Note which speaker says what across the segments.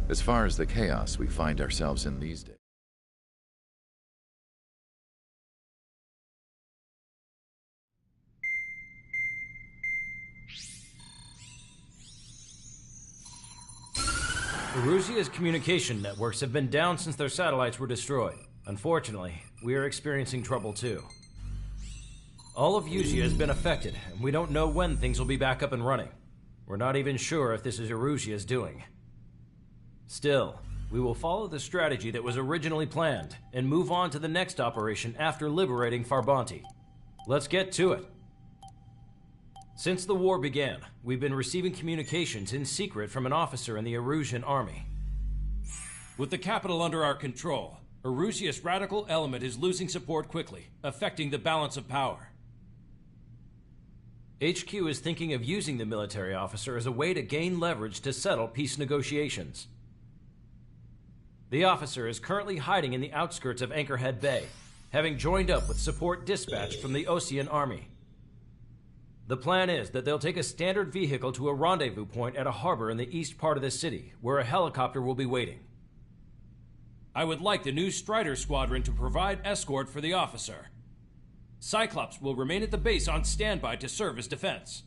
Speaker 1: as far as the chaos we find ourselves in these days.
Speaker 2: Erusia's communication networks have been down since their satellites were destroyed. Unfortunately, we are experiencing trouble too. All of Erusia has been affected, and we don't know when things will be back up and running. We're not even sure if this is Erusia's doing. Still, we will follow the strategy that was originally planned, and move on to the next operation after liberating Farbanti. Let's get to it. Since the war began, we've been receiving communications in secret from an officer in the Erusian army.
Speaker 3: With the capital under our control, Erusia's radical element is losing support quickly, affecting the balance of power.
Speaker 2: HQ is thinking of using the military officer as a way to gain leverage to settle peace negotiations. The officer is currently hiding in the outskirts of Anchorhead Bay, having joined up with support dispatched from the Ocean Army. The plan is that they'll take a standard vehicle to a rendezvous point at a harbor in the east part of the city, where a helicopter will be waiting.
Speaker 3: I would like the new Strider Squadron to provide escort for the officer. Cyclops will remain at the base on standby to serve as defense.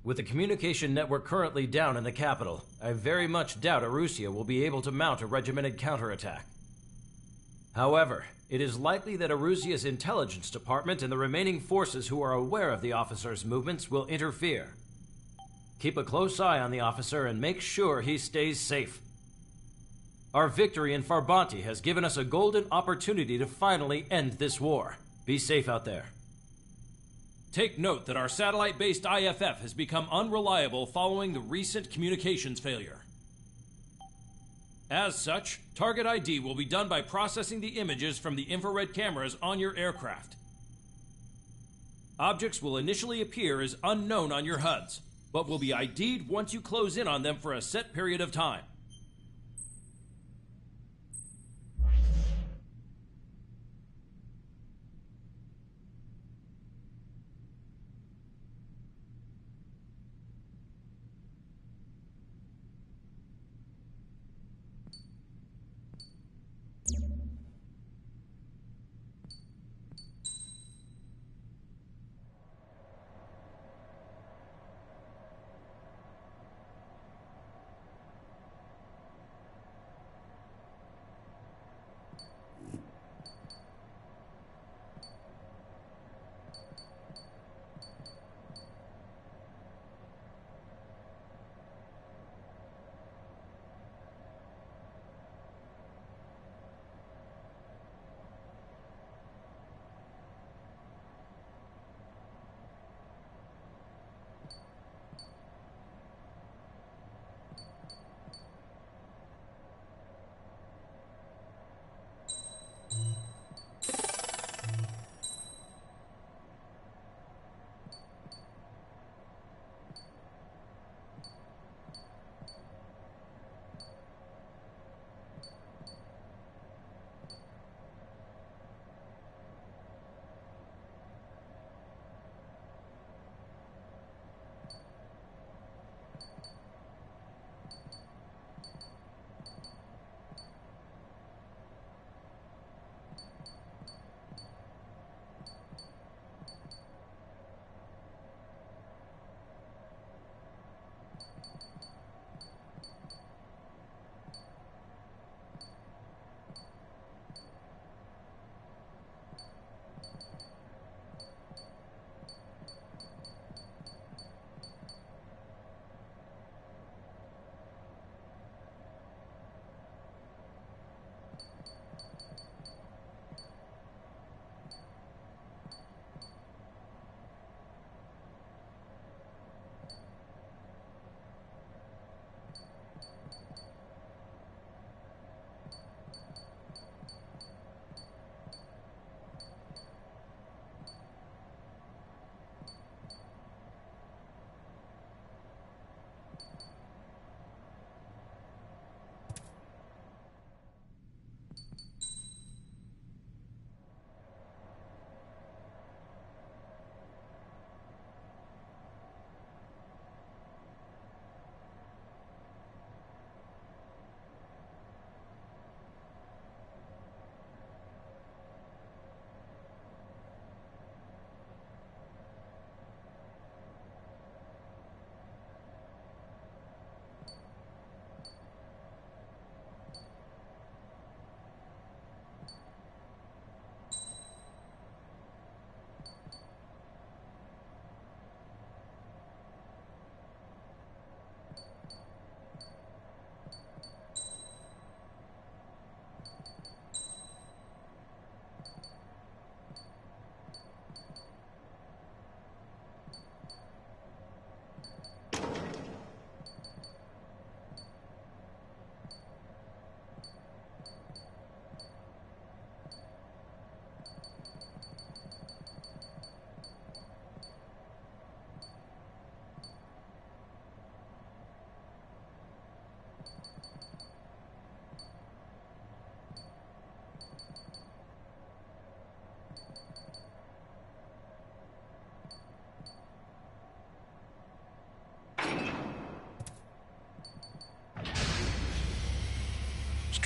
Speaker 2: With the communication network currently down in the capital, I very much doubt Erusia will be able to mount a regimented counterattack. However, it is likely that Erusia's intelligence department and the remaining forces who are aware of the officer's movements will interfere. Keep a close eye on the officer and make sure he stays safe. Our victory in Farbanti has given us a golden opportunity to finally end this war. Be safe out there.
Speaker 3: Take note that our satellite-based IFF has become unreliable following the recent communications failure. As such, target ID will be done by processing the images from the infrared cameras on your aircraft. Objects will initially appear as unknown on your HUDs, but will be ID'd once you close in on them for a set period of time.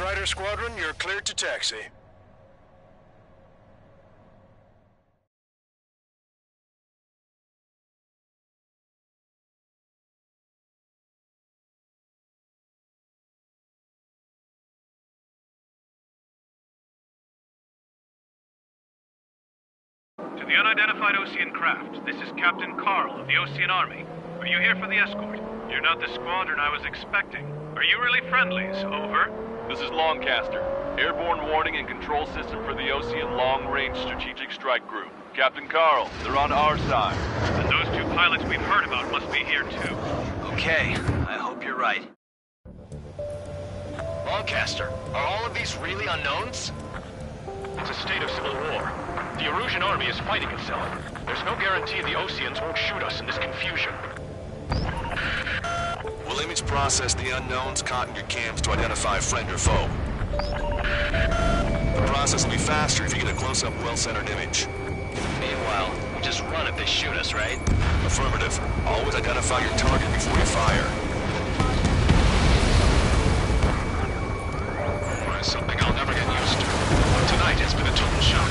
Speaker 4: Strider Squadron, you're cleared to taxi.
Speaker 5: To the unidentified Osean craft, this is Captain Carl of the Osean Army. Are you here for the escort? You're not the squadron I was expecting. Are you really friendlies? Over.
Speaker 6: This is Longcaster. Airborne warning and control system for the Osean Long-Range Strategic Strike Group. Captain Carl, they're on our side.
Speaker 5: And those two pilots we've heard about must be here too.
Speaker 7: Okay, I hope you're right. Longcaster, are all of these really unknowns?
Speaker 5: It's a state of civil war. The Erusian army is fighting itself. There's no guarantee the Oseans won't shoot us in this confusion.
Speaker 4: We'll image process the unknowns caught in your cams to identify friend or foe. The process will be faster if you get a close-up, well-centered image.
Speaker 7: Meanwhile, we just run if they shoot us, right?
Speaker 4: Affirmative. Always identify your target before you fire. Something I'll never get used to. But tonight it's been a total shock.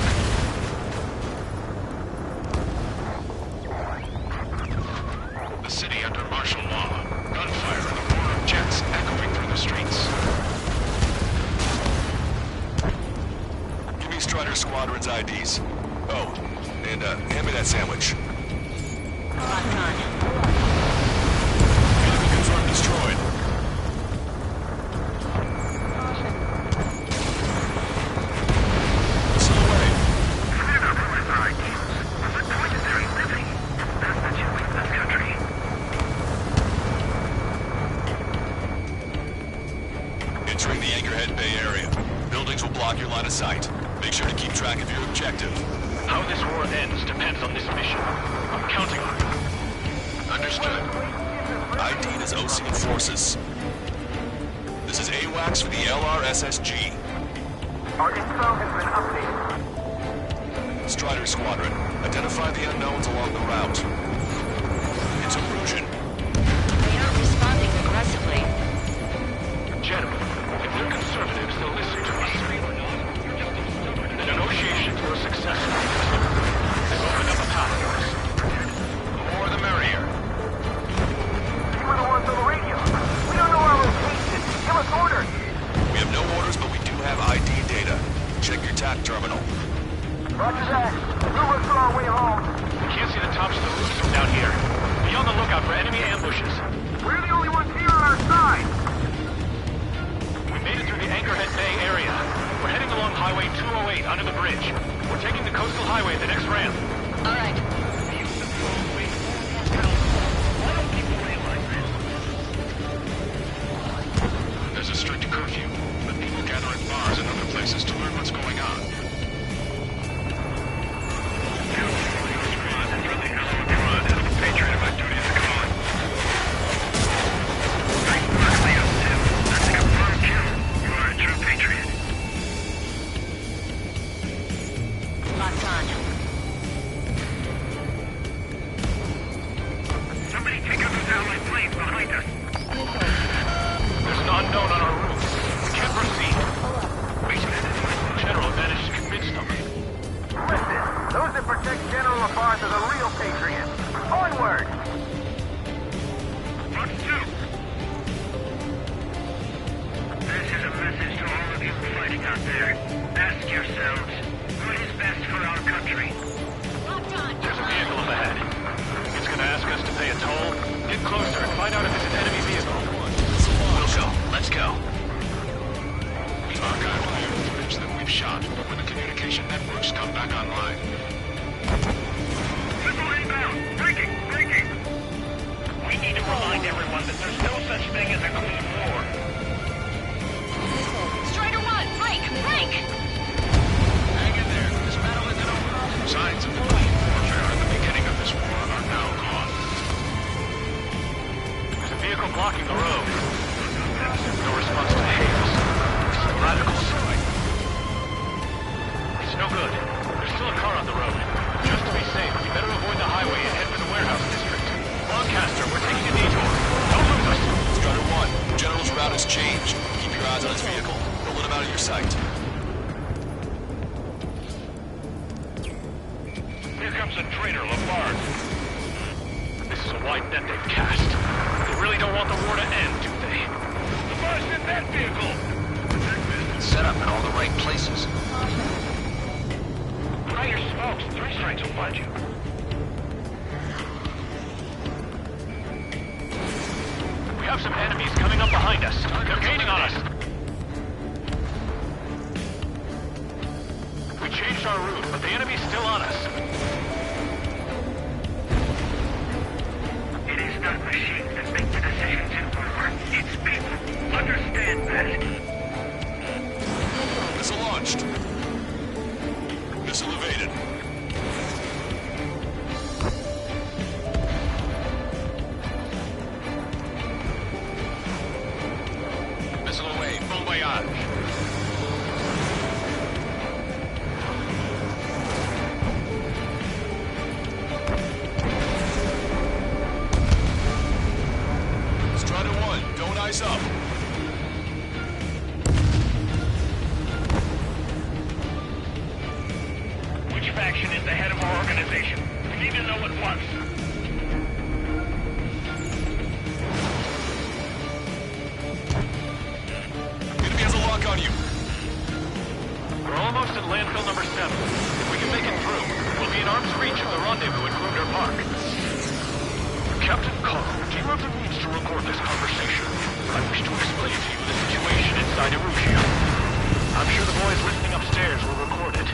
Speaker 4: The city under martial law. Gunfire and the roar of jets echoing through the streets. Give me Strider Squadron's IDs. Oh, and hand me that sandwich.
Speaker 8: Locked on.
Speaker 4: Enemy confirmed destroyed. Entering the Anchorhead Bay area. Buildings will block your line of sight. Make sure to keep track of your objective.
Speaker 5: How this war ends depends on this mission. I'm counting on you.
Speaker 4: Understood. ID'd as Osean forces. This is AWACS for the LRSSG.
Speaker 9: Our info has been updated.
Speaker 4: Strider Squadron, identify the unknowns along the route. It's Erusian.
Speaker 8: They aren't responding aggressively.
Speaker 5: Gentlemen, if they're conservatives, they'll listen to us. The negotiations were successful. They've opened up a path for us. The more the merrier.
Speaker 9: You were the ones on the radio. We don't know our location. Give us orders.
Speaker 4: We have no orders, but we do have ID data. Check your TAC terminal.
Speaker 9: Roger that. Move us on our way home.
Speaker 5: We can't see the tops of the roofs from down here. Be on the lookout for enemy ambushes.
Speaker 9: We're the only ones here on our side.
Speaker 5: We made it through the Anchorhead Bay area. We're heading along Highway 208 under the bridge. We're taking the coastal highway at the next ramp.
Speaker 8: All right.
Speaker 4: There's a strict curfew, but people gather at bars and other places to learn what's going on. Patriot, my duty is calling. Nice work, Leo 2. That's a confirmed kill. You are a true patriot.
Speaker 8: Locked on.
Speaker 9: Somebody take out those allied planes behind us.
Speaker 5: There's an unknown on our roof. We can't proceed. General managed to convince them.
Speaker 9: Listen, those that protect General Lafarge are the real patriots. Onward! Fox 2. This is a message to all of you fighting out there. Ask yourselves, what is best for our country?
Speaker 8: Locked on.
Speaker 5: There's a vehicle up ahead. It's gonna ask us to pay a toll. Get closer and find out if it's an enemy vehicle.
Speaker 7: We'll go. Let's go.
Speaker 4: Archive fire footage that we've shot when the communication networks come back online.
Speaker 9: Missile inbound! Breaking! Breaking! We need to remind everyone that there's no such thing as a clean war.
Speaker 8: Strider 1, break! Break!
Speaker 4: Hang in there. This battle isn't over. Signs of clean warfare at the beginning of this war are now gone.
Speaker 5: There's a vehicle blocking the road. No response to hails. Some radicals. It's no good. There's still a car on the road. Just to be safe, we better avoid the highway and head for the warehouse district. Longcaster, we're taking a detour. Don't lose us.
Speaker 4: Strider 1, General's
Speaker 5: sight.
Speaker 4: Here comes a traitor, Lafarge. This is a wide net they've cast. They really don't want the war to end, do they? Lafarge, in that vehicle!
Speaker 7: Set up in all the right places.
Speaker 4: Put out your smokes. 3 strikes will find you. We have some enemies coming up behind us. They're gaining on us. We changed our route, but the enemy's still on us.
Speaker 9: It is not machines that make the decisions in war. It's people. Understand that.
Speaker 5: Missile launched. Missile evaded. Missile away. Bon voyage. Strider 1, don't ice up.
Speaker 9: Which faction is the head of our organization? We need to know at once.
Speaker 5: Enemy has a lock on you.
Speaker 4: We're almost at landfill number 7. If we can make it through, we'll be in arm's reach of the rendezvous at Kruger Park. Captain Carl, do you have the means to record this conversation? I wish to explain to you the situation inside Erusia. I'm sure the boys listening upstairs will record it.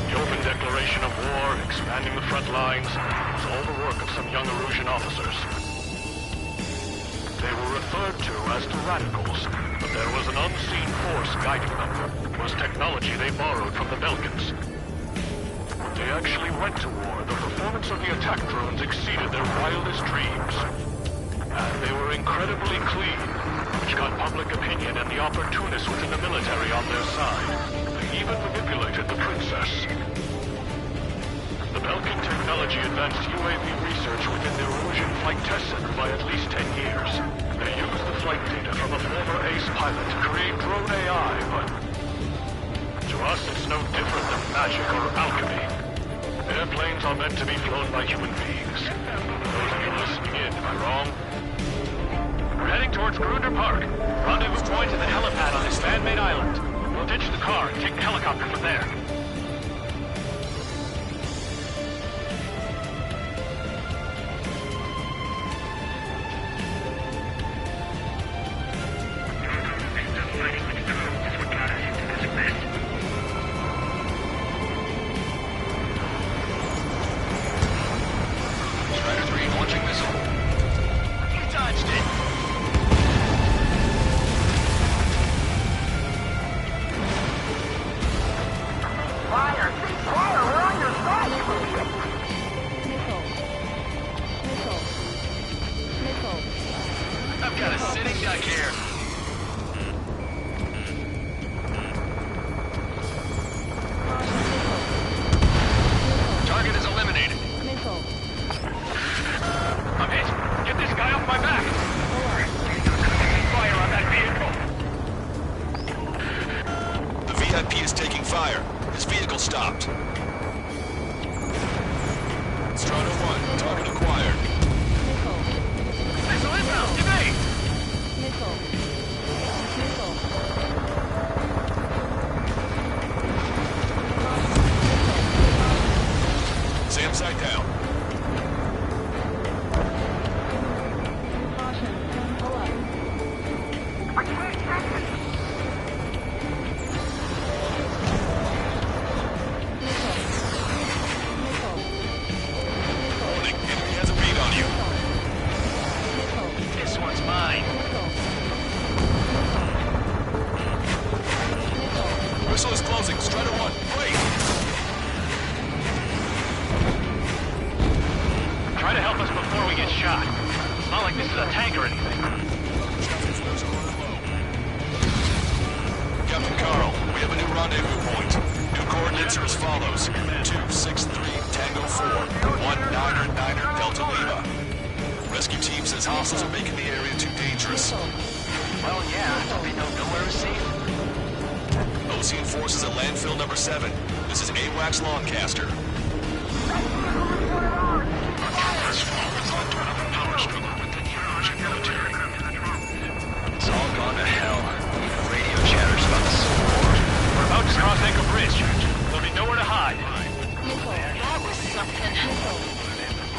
Speaker 4: The open declaration of war, expanding the front lines, was all the work of some young Erusian officers. They were referred to as the Radicals, but there was an unseen force guiding them. It was technology they borrowed from the Belkans. When they actually went to war, the performance of the attack drones exceeded their wildest dreams. And they were incredibly clean, which got public opinion and the opportunists within the military on their side. They even manipulated the princess. The Belkan technology advanced UAV research within the Erusian Flight Test Center by at least 10 years. They used the flight data from a former ace pilot to create drone AI, but to us it's no different than magic or alchemy. Airplanes are meant to be flown by human beings. Those of you listening in, am I wrong? We're heading towards Grunder Park. Rendezvous point is the helipad on this man-made island. We'll ditch the car and take the helicopter from there.
Speaker 9: Fighting with drones is what got us into this mess.
Speaker 5: Strider 3 launching missile.
Speaker 7: You dodged it.
Speaker 9: Fire! Fire! We're on your side!
Speaker 7: I've got a sitting duck here.
Speaker 4: Target is eliminated. I'm hit. Get this guy off my back. Fire on that vehicle.
Speaker 5: The VIP is taking fire. His vehicle stopped. Strider 1, target acquired.
Speaker 4: Missile inbound. Evade.
Speaker 5: Sam sight down. Warning, enemy has a bead on you.
Speaker 7: This one's mine.
Speaker 5: Whistle is closing. Strider 1, wait!
Speaker 4: Try to help us before we get shot. It's not like this is a tank or anything.
Speaker 5: Captain Carl, we have a new rendezvous point. New coordinates are as follows. 263 Tango 4, 199er Delta Lima. Rescue team says hostiles are making the area too dangerous.
Speaker 7: Well, yeah. Don't they know nowhere is safe?
Speaker 5: Ocean forces at landfill number 7. This is AWACS Longcaster. Power struggle within the Emergent military.
Speaker 7: It's all gone to hell. Even radio chatters about the Civil War.
Speaker 4: We're about to cross Anchor Bridge. There'll be nowhere to hide.
Speaker 8: That was something.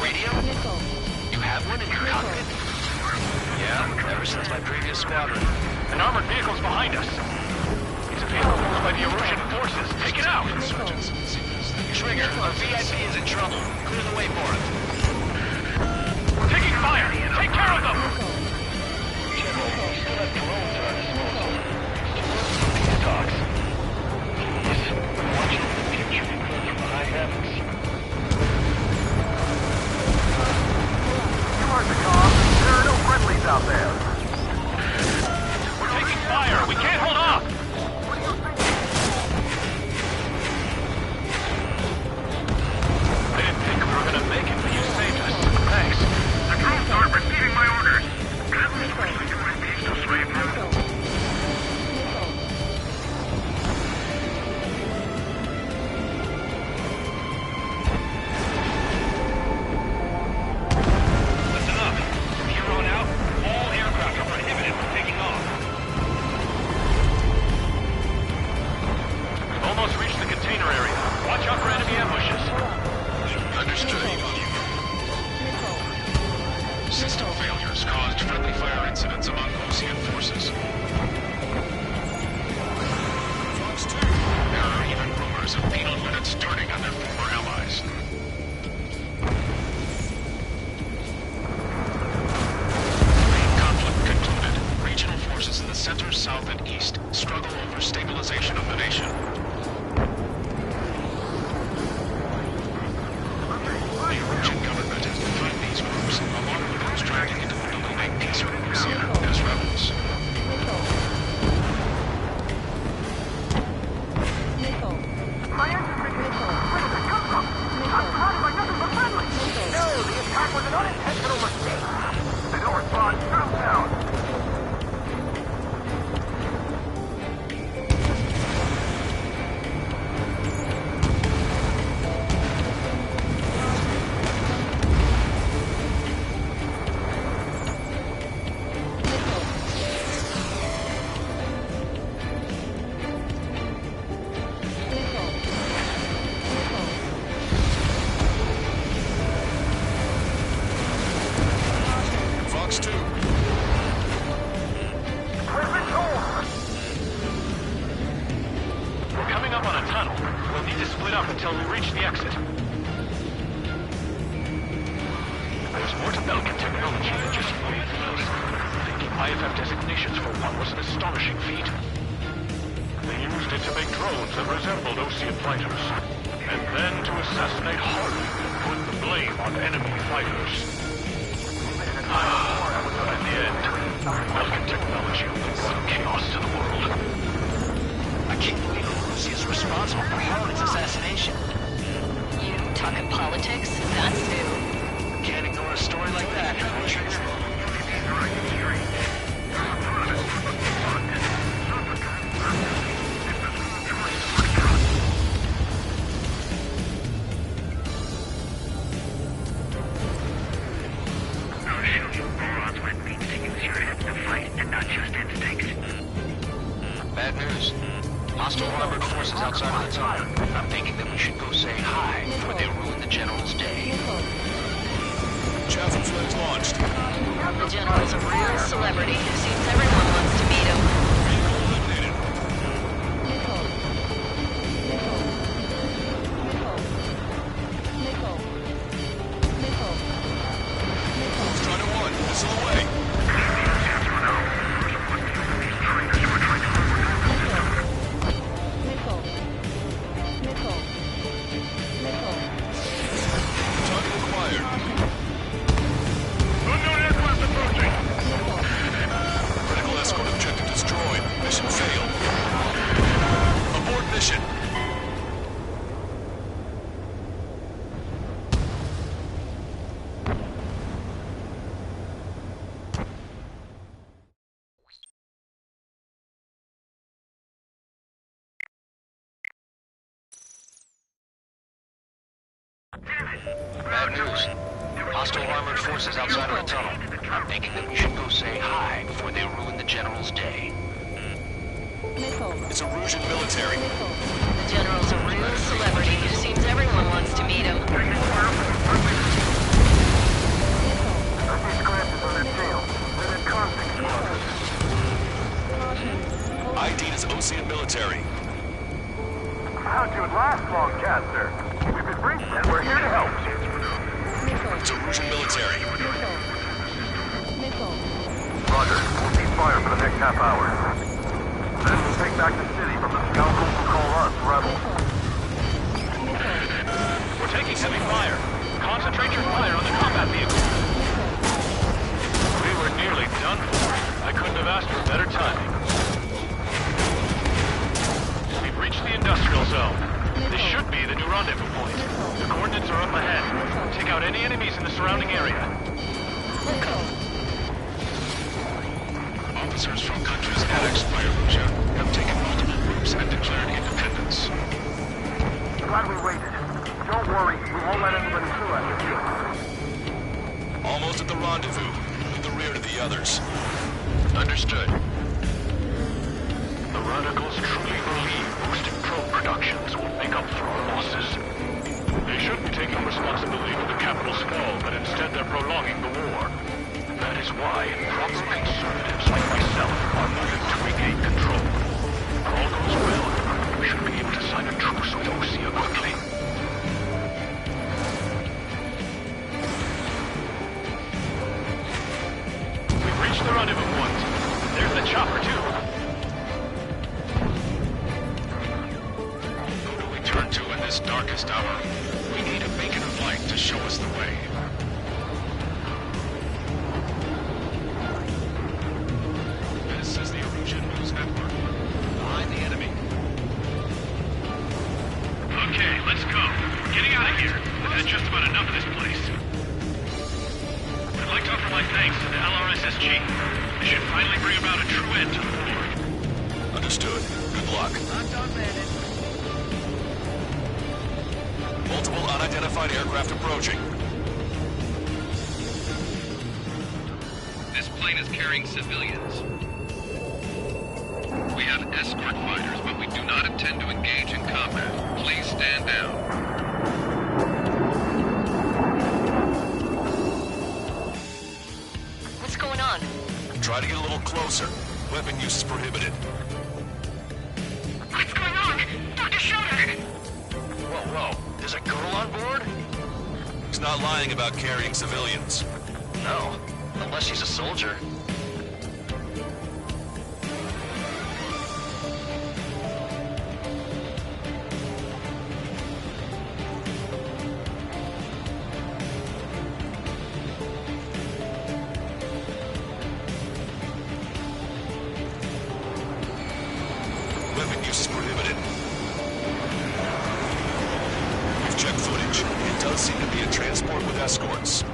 Speaker 7: Radio? You have one in your cockpit? Yeah, ever since my previous squadron.
Speaker 4: An armored vehicle's behind us. It's a vehicle used by the Erusian forces. Take it out!
Speaker 7: Trigger, our VIP is in trouble. Clear the way for him.
Speaker 4: We're taking fire! Take care of them!
Speaker 7: General, we still have drones at our disposal. Peace talks. Please, watch over the future from the high heavens.
Speaker 4: You heard the call. There are no friendlies out there. We're taking fire! We can't hold off! I didn't think we were gonna make it, but you saved us. Thanks.
Speaker 9: The drones aren't receiving my orders. Can we switch to UAVs to slave mode?
Speaker 4: Listen up. From here on out, all aircraft are prohibited from taking off. We've almost reached the container area. Watch out for enemy ambushes.
Speaker 5: Understood. System failures caused friendly fire incidents among Ocean forces. Fox 2. There are even rumors of penal units turning on their former allies. Main conflict concluded. Regional forces in the center, south, and east struggle over stabilization of the nation. The Erusian government has defined these groups, along with those drafting into the looming peace of Russia, as rebels.
Speaker 9: My engine signal. Where did it come from? I'm surrounded by nothing but friendly. No, the attack was an unintentional mistake. They don't respond. Shoot them down.
Speaker 5: Fox 2.
Speaker 4: We're coming up on a tunnel. We'll need to split up until we reach the exit. There's more to Belgian technology than just UAVs. Taking IFF designations for one was an astonishing feat. They used it to make drones that resembled Osean fighters. And then to assassinate Harley and put the blame on enemy fighters. But in the end, Belgian technology only brought chaos to the world.
Speaker 7: I can't believe Lucy is responsible for Harley's assassination.
Speaker 8: You talking politics? That's new.
Speaker 7: Can't ignore a story like that.
Speaker 9: I'll show you morons what it means to use your head to fight and not just instincts.
Speaker 7: Bad news. Hostile armored forces outside of the tunnel. I'm thinking that we should go say hi before they ruin the General's day.
Speaker 5: Chaffin flags launched.
Speaker 8: The General's a real celebrity. Seems everyone wants to meet him.
Speaker 5: Vehicle eliminated. Strider 1, missile away. Target acquired.
Speaker 4: Unknown aircraft approaching!
Speaker 5: Critical
Speaker 7: Bad news. Hostile armored forces outside of the tunnel. I'm thinking that we should go say hi before they ruin the General's day.
Speaker 5: It's Erusian military.
Speaker 8: The General's a real celebrity. Seems everyone wants to meet him.
Speaker 9: I see scratches on their tail. They're in contact squadron.
Speaker 5: ID'd as Ocean military.
Speaker 9: How'd you last, Longcaster? We've been briefed and we're here to help.
Speaker 5: It's Erusian military.
Speaker 9: Roger, we'll keep fire for the next half hour. Then we'll take back the city from the scoundrels who call us rebels.
Speaker 4: We're taking heavy fire. Concentrate your fire on the combat vehicle. We were nearly done for. I couldn't have asked for better timing. We've reached the industrial zone. This should be the new rendezvous point. The coordinates are up ahead. Take out any enemies in the surrounding area.
Speaker 5: Officers from countries annexed by Erusia have taken multiple groups and declared independence.
Speaker 9: Glad we waited. Don't worry, we won't let anybody through after you.
Speaker 5: Almost at the rendezvous, with the rear to the others.
Speaker 4: Understood. The Radicals truly believe boosting probe productions will make up for our losses. They shouldn't be taking responsibility for the capital's fall, but instead they're prolonging the war. That is why proper conservatives like myself are moving to regain control. If all goes well, we should be able to sign a truce with Osea quickly. We've reached the rendezvous point. There's the chopper, too.
Speaker 5: Who do we turn to in this darkest hour? We need a beacon of light to show us the way. This is the Erusian News Network. Behind the enemy.
Speaker 4: Okay, let's go. We're getting out of here. We've had just about enough of this place. I'd like to offer my thanks to the LRSSG. They should finally bring about a true end to the war.
Speaker 5: Understood. Good luck. Multiple unidentified aircraft approaching.
Speaker 10: This plane is carrying civilians. We have escort fighters, but we do not intend to engage in combat. Please stand down.
Speaker 8: What's going on?
Speaker 5: Try to get a little closer. Weapon use is prohibited.
Speaker 8: What's going on? Dr. Schroeder!
Speaker 7: Whoa. There's a girl on board?
Speaker 5: He's not lying about carrying civilians.
Speaker 7: No. Unless she's a soldier.
Speaker 5: Weapon use is prohibited. We've checked footage. It does seem to be a transport with escorts.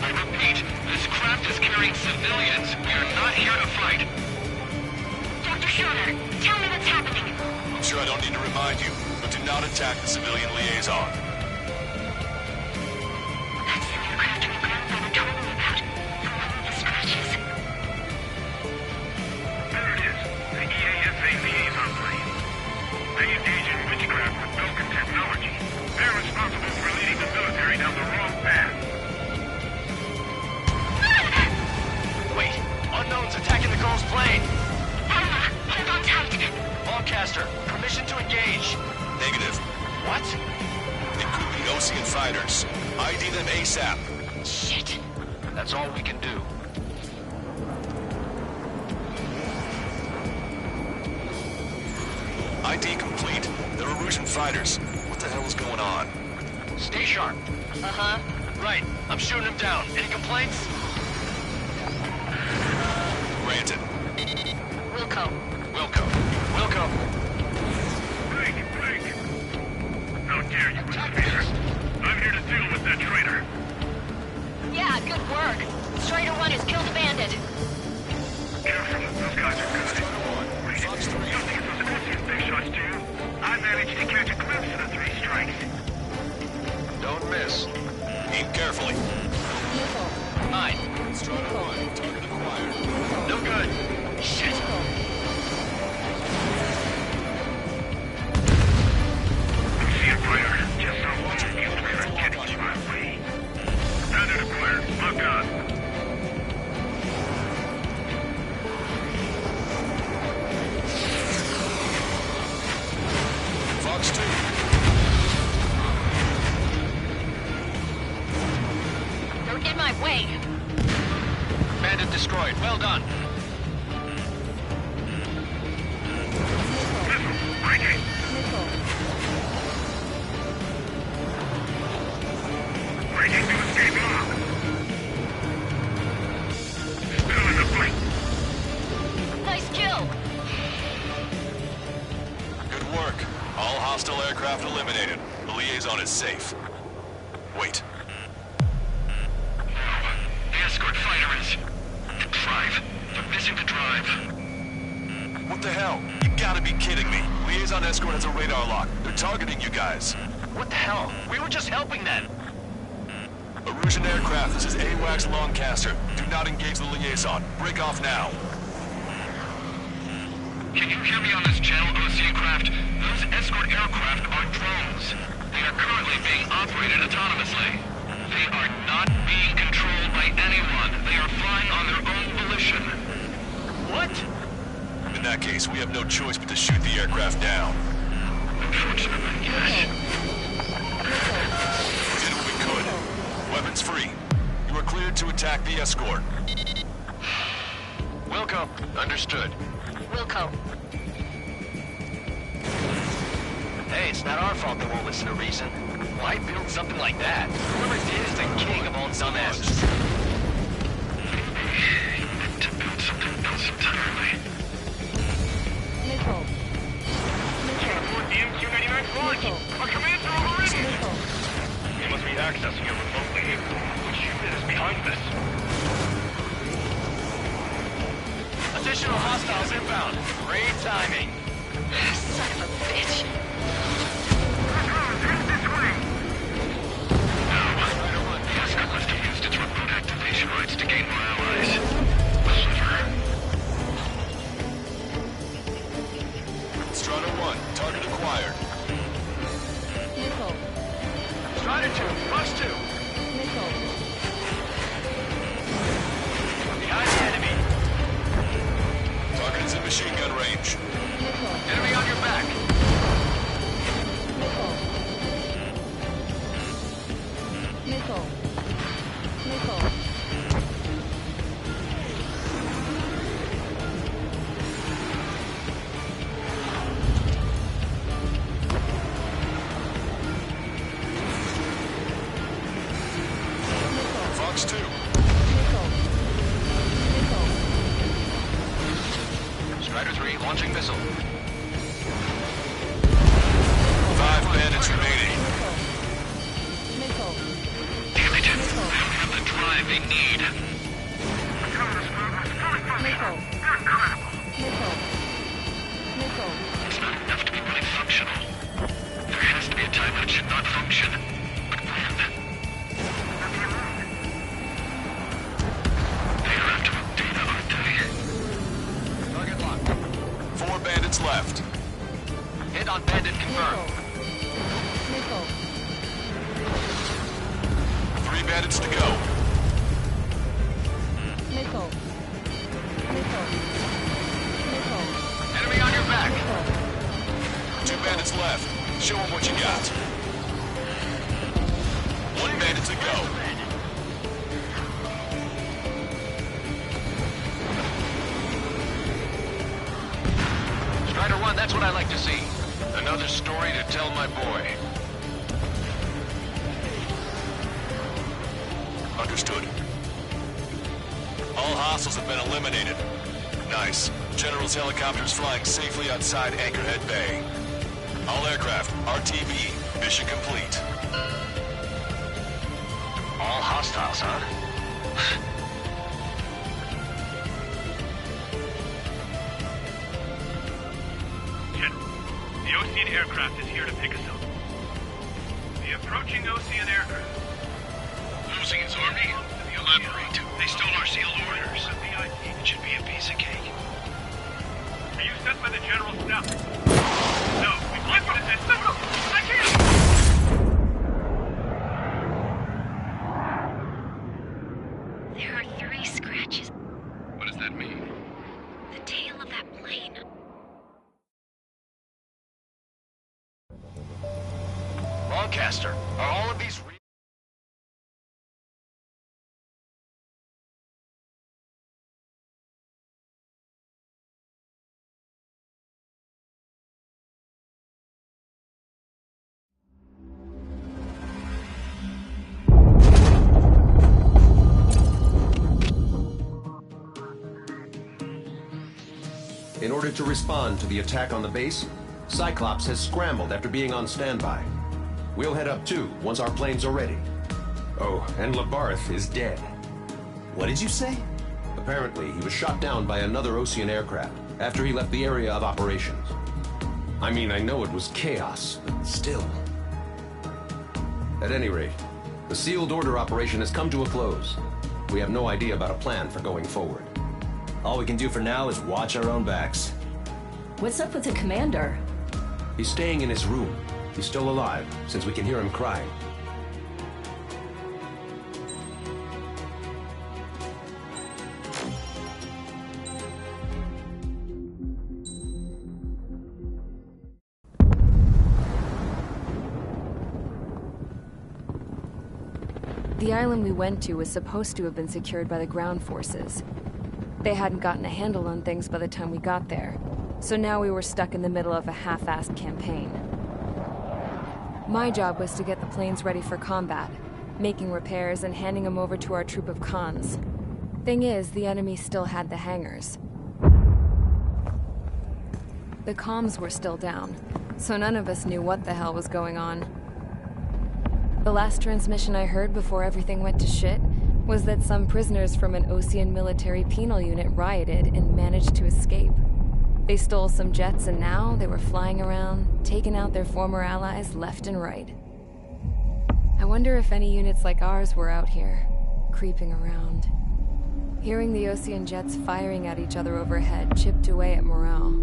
Speaker 10: I repeat, this craft is carrying civilians. We are not here to fight.
Speaker 8: Dr. Schroeder, tell me what's happening.
Speaker 5: I'm sure I don't need to remind you, but do not attack the civilian liaison.
Speaker 8: That's the aircraft your grandfather told me about. The one with the scratches.
Speaker 4: There it is. The EASA liaison plane. They engage in witchcraft with broken technology. They're responsible for leading the military down the wrong path.
Speaker 7: Wait, unknown's attacking the girl's plane.
Speaker 8: Alma, hold on tight.
Speaker 7: Longcaster, permission to engage.
Speaker 5: Negative.
Speaker 7: What?
Speaker 5: It could be Ocean fighters. ID them ASAP.
Speaker 8: Shit.
Speaker 7: That's all we can do.
Speaker 5: ID complete. They're Erusian fighters. What the hell is going on?
Speaker 7: Stay sharp.
Speaker 8: Uh-huh.
Speaker 7: Right, I'm shooting him down. Any complaints?
Speaker 5: Granted.
Speaker 8: Wilco.
Speaker 7: Wilco.
Speaker 4: Blake! How dare you interfere? I'm here to deal with that traitor.
Speaker 8: Yeah, good work. Strider 1 has killed a bandit.
Speaker 4: Careful, those guys are good. Wait, you think it was Ocean's big shots too? I managed to catch a glimpse of the three strikes.
Speaker 10: No good. Shit. See it, Fighter. Just how long you plan on getting my way? Standard acquired. Lock on.
Speaker 5: Fox 2.
Speaker 8: They're in my way.
Speaker 10: Bandit destroyed. Well done. Breaking. Breaking to escape lock. Still in the fight.
Speaker 8: Nice kill.
Speaker 5: Good work. All hostile aircraft eliminated. The liaison is safe. Wait.
Speaker 10: The escort fighter is... Drive. They're missing the drive.
Speaker 5: What the hell? You gotta be kidding me. Liaison escort has a radar lock. They're targeting you guys.
Speaker 10: What the hell? We were just helping them.
Speaker 5: Erusian aircraft, this is AWACS Longcaster. Do not engage the liaison. Break off now.
Speaker 10: Can you hear me on this channel, Ocean Craft? Those escort aircraft are drones. They are currently being operated autonomously. They are not being controlled by anyone. They are flying on their own volition. What?
Speaker 5: In that case, we have no choice but to shoot the aircraft down.
Speaker 10: Unfortunately, yes.
Speaker 5: We did what we could. Weapons free. You are cleared to attack the escort.
Speaker 10: Wilco. Understood.
Speaker 8: Wilco.
Speaker 10: Hey, it's not our fault they won't listen to reason. Why build something like that? Whoever did is the king of all dumbasses. To build something else entirely.
Speaker 8: Missile.
Speaker 10: The MQ-99 launch! Our commands are overridden! They must be accessing it remotely. Which unit is behind this? Additional hostiles inbound. Great timing.
Speaker 8: Son of a bitch.
Speaker 10: The escort must have used its remote activation rights to gain more allies.
Speaker 5: Strata 1, target acquired.
Speaker 8: Missile.
Speaker 10: Strider 2, Fox 2.
Speaker 8: Missile.
Speaker 10: Behind the enemy.
Speaker 5: Target is in machine gun range.
Speaker 8: Missile.
Speaker 10: Enemy on your back.
Speaker 8: Missile. Missile. Missile.
Speaker 5: Fox 2.
Speaker 8: Missile. Missile.
Speaker 10: Strider 3, launching missile.
Speaker 5: 5 bandits remaining.
Speaker 8: Missile.
Speaker 10: Damn it. They don't have the drive they need.
Speaker 8: Missile. Missile. Missile.
Speaker 10: It's not enough to be really functional. There has to be a time when it should not function. But when? They're after data, aren't they? Target locked.
Speaker 5: 4 bandits left.
Speaker 10: Hit on bandit confirmed.
Speaker 8: Missile.
Speaker 5: 3 bandits to go.
Speaker 8: Missile. Missile. Missile.
Speaker 10: Enemy on your back.
Speaker 5: 2 bandits left. Show them what you got. 1 bandit to go.
Speaker 10: Strider 1, that's what I like to see. Another story to tell my boy.
Speaker 5: Understood. All hostiles have been eliminated. Nice. General's helicopters flying safely outside Anchorhead Bay. All aircraft, RTB, mission complete.
Speaker 10: All hostiles, huh?
Speaker 4: General, the Ocean aircraft is here to pick us up. The approaching Ocean aircraft.
Speaker 10: Losing his army?
Speaker 4: The
Speaker 10: Elaborate. They stole our sealed orders. It should be a piece of cake.
Speaker 4: Are you sent by the General Staff? No, we can't put it in. Listen, I can't!
Speaker 8: There are 3 scratches.
Speaker 10: What does that mean?
Speaker 8: The tail of that plane.
Speaker 5: Longcaster, are all of these real?
Speaker 11: In order to respond to the attack on the base, Cyclops has scrambled after being on standby. We'll head up too, once our planes are ready. Oh, and Labarth is dead.
Speaker 12: What did you say?
Speaker 11: Apparently, he was shot down by another Ocean aircraft after he left the area of operations. I mean, I know it was chaos, but still. At any rate, the sealed order operation has come to a close. We have no idea about a plan for going forward.
Speaker 12: All we can do for now is watch our own backs.
Speaker 13: What's up with the commander?
Speaker 11: He's staying in his room. He's still alive, since we can hear him crying.
Speaker 14: The island we went to was supposed to have been secured by the ground forces. They hadn't gotten a handle on things by the time we got there, so now we were stuck in the middle of a half-assed campaign. My job was to get the planes ready for combat, making repairs and handing them over to our troop of cons. Thing is, the enemy still had the hangars. The comms were still down, so none of us knew what the hell was going on. The last transmission I heard before everything went to shit was that some prisoners from an Ocean military penal unit rioted and managed to escape. They stole some jets and now they were flying around, taking out their former allies left and right. I wonder if any units like ours were out here, creeping around. Hearing the Ocean jets firing at each other overhead chipped away at morale.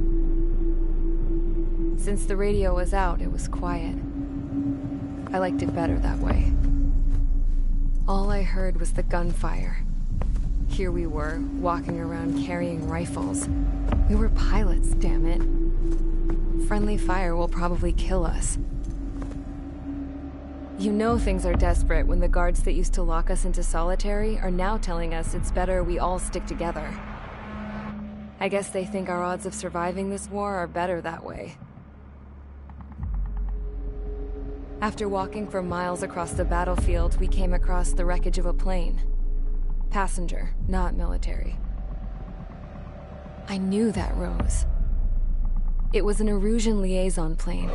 Speaker 14: Since the radio was out, it was quiet. I liked it better that way. All I heard was the gunfire. Here we were, walking around carrying rifles. We were pilots, damn it. Friendly fire will probably kill us. You know things are desperate when the guards that used to lock us into solitary are now telling us it's better we all stick together. I guess they think our odds of surviving this war are better that way. After walking for miles across the battlefield, we came across the wreckage of a plane. Passenger, not military. I knew that rose. It was an Erusian liaison plane.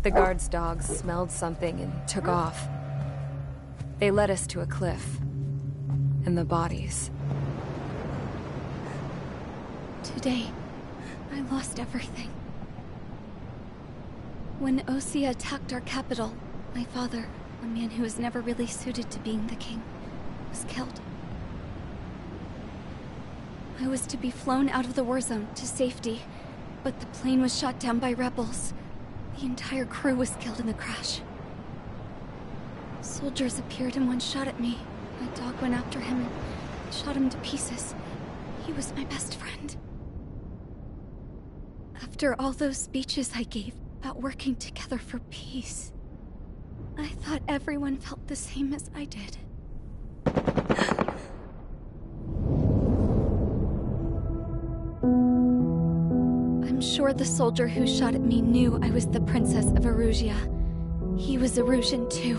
Speaker 14: The guards' dogs smelled something and took off. They led us to a cliff. And the bodies.
Speaker 15: Today, I lost everything. When Osea attacked our capital, my father, a man who was never really suited to being the king, was killed. I was to be flown out of the war zone to safety, but the plane was shot down by rebels. The entire crew was killed in the crash. Soldiers appeared and one shot at me. My dog went after him and shot him to pieces. He was my best friend. After all those speeches I gave about working together for peace, I thought everyone felt the same as I did. I'm sure the soldier who shot at me knew I was the Princess of Erusia. He was Erusian too.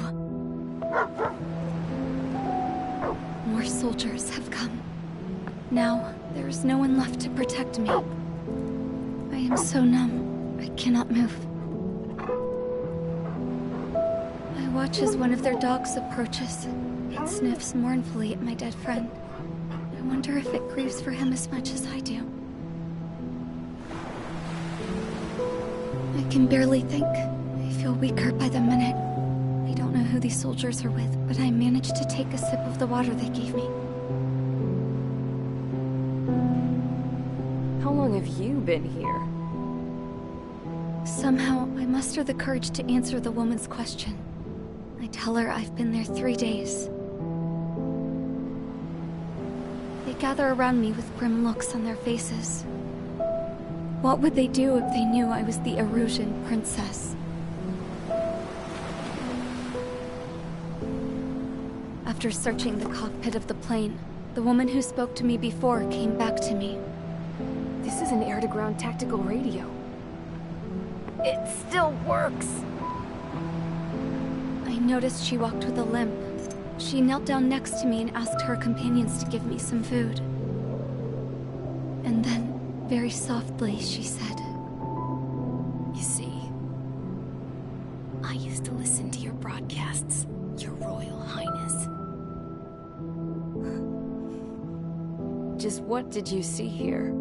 Speaker 15: More soldiers have come. Now, there is no one left to protect me. I am so numb, I cannot move. I watch as one of their dogs approaches. It sniffs mournfully at my dead friend. I wonder if it grieves for him as much as I do. I can barely think. I feel weaker by the minute. I don't know who who these soldiers are with, but I managed to take a sip of the water they gave me.
Speaker 14: How long have you been here?
Speaker 15: Somehow, I muster the courage to answer the woman's question. I tell her I've been there 3 days. They gather around me with grim looks on their faces. What would they do if they knew I was the Erusian princess? After searching the cockpit of the plane, the woman who spoke to me before came back to me.
Speaker 14: This is an air-to-ground tactical radio. It still works!
Speaker 15: I noticed she walked with a limp. She knelt down next to me and asked her companions to give me some food. And then, very softly, she said,
Speaker 16: "You see, I used to listen to your broadcasts, Your Royal Highness."
Speaker 14: Just what did you see here?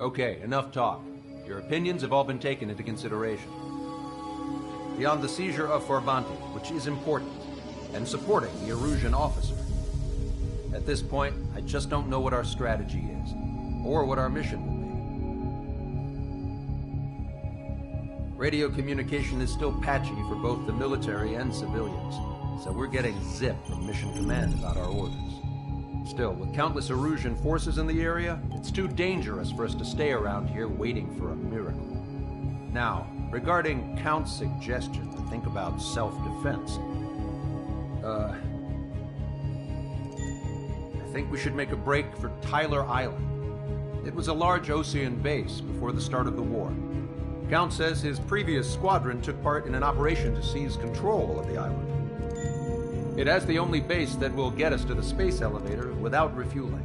Speaker 11: Okay, enough talk. Your opinions have all been taken into consideration. Beyond the seizure of Forbanti, which is important, and supporting the Erusian officer. At this point, I just don't know what our strategy is, or what our mission will be. Radio communication is still patchy for both the military and civilians, so we're getting zip from Mission Command about our orders. Still, with countless Erusian forces in the area, it's too dangerous for us to stay around here waiting for a miracle. Now, regarding Count's suggestion to think about self-defense, I think we should make a break for Tyler Island. It was a large Osean base before the start of the war. Count says his previous squadron took part in an operation to seize control of the island. It has the only base that will get us to the space elevator without refueling.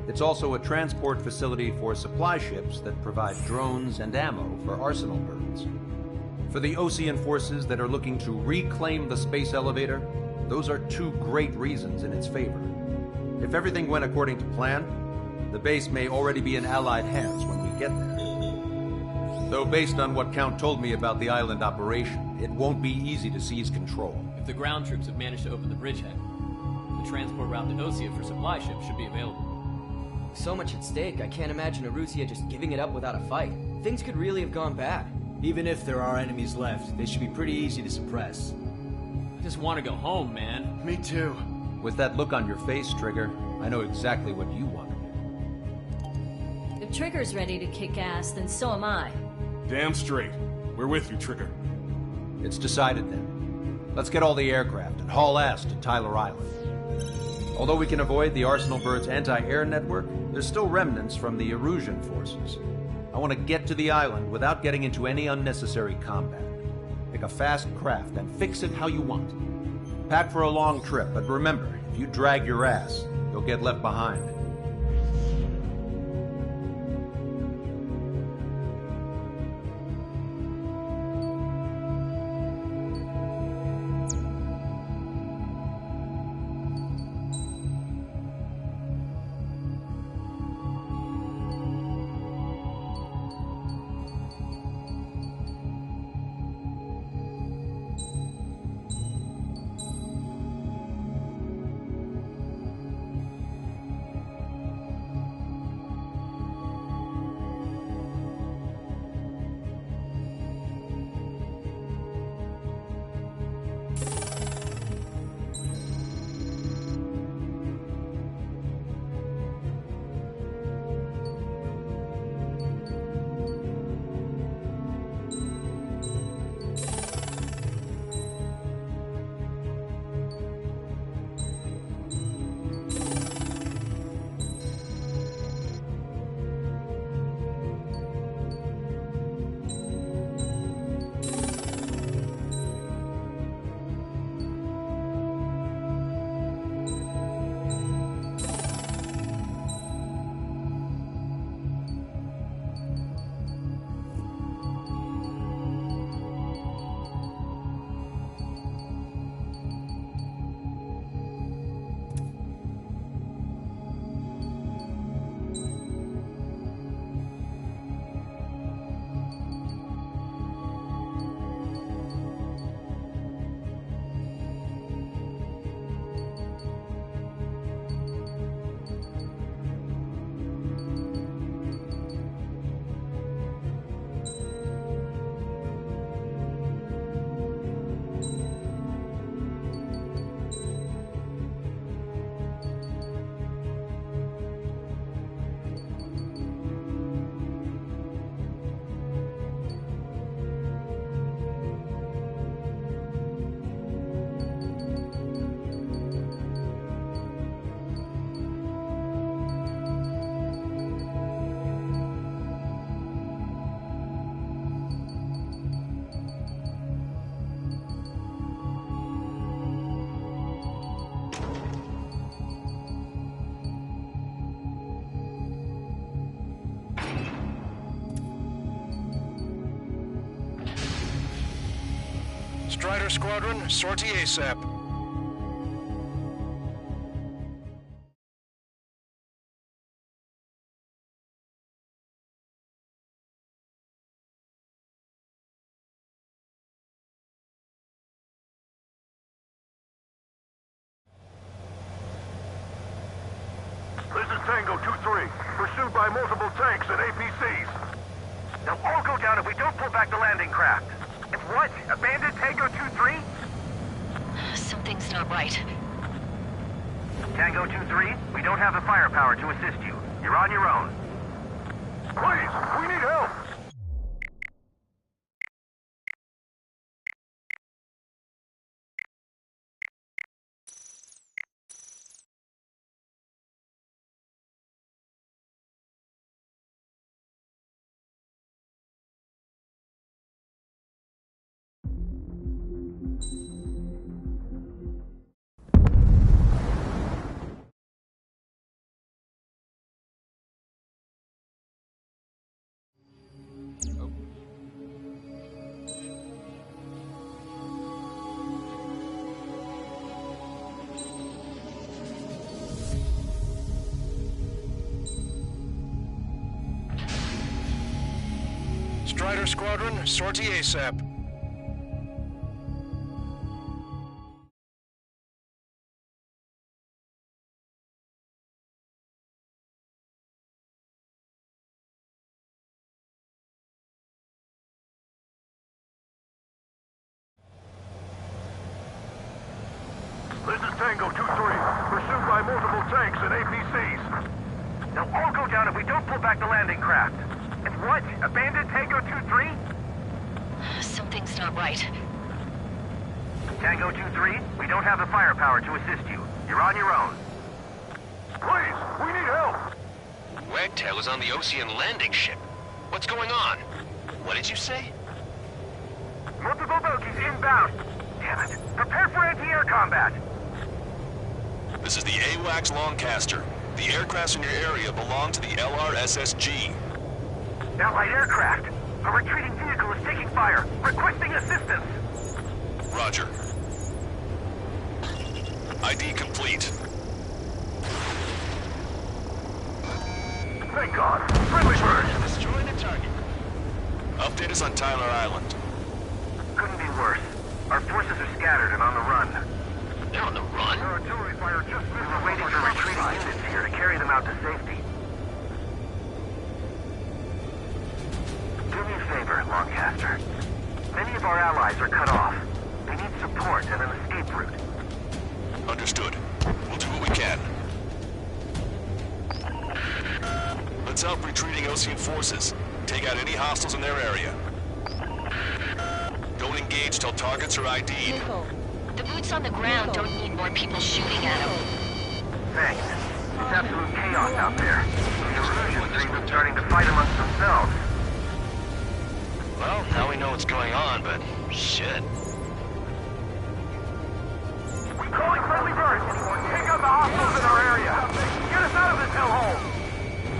Speaker 11: It's also a transport facility for supply ships that provide drones and ammo for arsenal birds. For the Osean forces that are looking to reclaim the space elevator, those are two great reasons in its favor. If everything went according to plan, the base may already be in Allied hands when we get there. Though based on what Count told me about the island operation, it won't be easy to seize control.
Speaker 17: If the ground troops have managed to open the bridgehead, the transport route to Osea for supply ships should be available.
Speaker 18: So much at stake, I can't imagine Erusia just giving it up without a fight. Things could really have gone bad.
Speaker 12: Even if there are enemies left, they should be pretty easy to suppress.
Speaker 17: I just want to go home, man.
Speaker 11: Me too. With that look on your face, Trigger, I know exactly what you want to do.
Speaker 16: If Trigger's ready to kick ass, then so am I.
Speaker 19: Damn straight. We're with you, Trigger.
Speaker 11: It's decided then. Let's get all the aircraft and haul ass to Tyler Island. Although we can avoid the Arsenal Bird's anti-air network, there's still remnants from the Erusian forces. I want to get to the island without getting into any unnecessary combat. Pick a fast craft and fix it how you want. Pack for a long trip, but remember, if you drag your ass, you'll get left behind.
Speaker 9: Strider Squadron, sortie ASAP.
Speaker 4: This is Tango 2-3, pursued by multiple tanks and APCs.
Speaker 9: They'll all go down if we don't pull back the landing craft. If what? Abandoned Tango 2-3?
Speaker 8: Something's not right.
Speaker 9: Tango 2-3, we don't have the firepower to assist you. You're on your own.
Speaker 4: Please, we need help!
Speaker 9: Strider Squadron, sortie ASAP.
Speaker 4: This is Tango 2-3, pursued by multiple tanks and APCs.
Speaker 9: They'll all go down if we don't pull back the landing craft. If what? Abandoned Tango 2-3?
Speaker 8: Something's not right.
Speaker 9: Tango 2-3, we don't have the firepower to assist you. You're on your own.
Speaker 4: Please, we need help!
Speaker 10: Wagtail is on the Ocean landing ship. What's going on? What did you say?
Speaker 9: Multiple bogies inbound. Damn it. Prepare for anti-air combat.
Speaker 10: This is the AWACS Longcaster. The aircrafts in your area belong to the LRSSG.
Speaker 9: Allied aircraft. A retreating vehicle is taking fire. Requesting assistance.
Speaker 10: Roger. ID complete.
Speaker 4: Thank God. Friendly bird!
Speaker 10: Destroying the target. Update us on Tyler Island.
Speaker 9: Couldn't be worse. Our forces are scattered and on the run.
Speaker 10: They're on the run?
Speaker 4: Our artillery fire just missed.
Speaker 9: We were waiting for retreating units here to carry them out to safety. Do me a favor, Longcaster. Many of our allies are cut off. They need support and an escape route.
Speaker 10: Understood. We'll do what we can. Let's help retreating Ocean forces. Take out any hostiles in their area. Don't engage till targets are ID'd.
Speaker 8: The boots on the ground don't need more people shooting at them.
Speaker 9: Thanks. It's absolute chaos out there. The Erusians are even starting to fight amongst themselves.
Speaker 10: Well, now we know what's going on, but shit.
Speaker 4: We calling friendly birds! Take out the hostiles in our area! Get us out of this hellhole!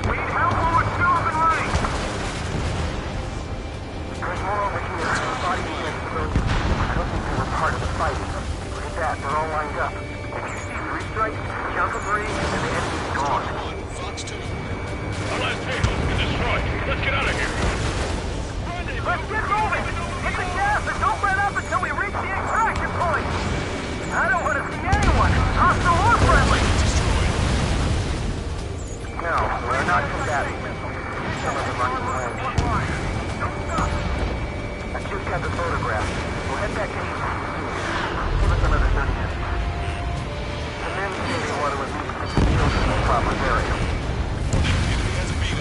Speaker 4: We need help while we're still up and running!
Speaker 9: There's more over here. Body units for those. I don't think they were part of the fight. Look at that, they're all lined up. If you see 3 strikes, count to 3, and the enemy's gone.
Speaker 10: Fox 2.
Speaker 4: Our last vehicle's been destroyed. Let's get out of here. Let's get moving! Hit the gas and don't let up until we reach the extraction point! I don't want to see anyone, hostile or friendly!
Speaker 9: No, we're not combating. Some of them are range. I just got the photograph. We'll head back to East. Give us another 30 minutes. The men say they want to at least put the children in the proper burial.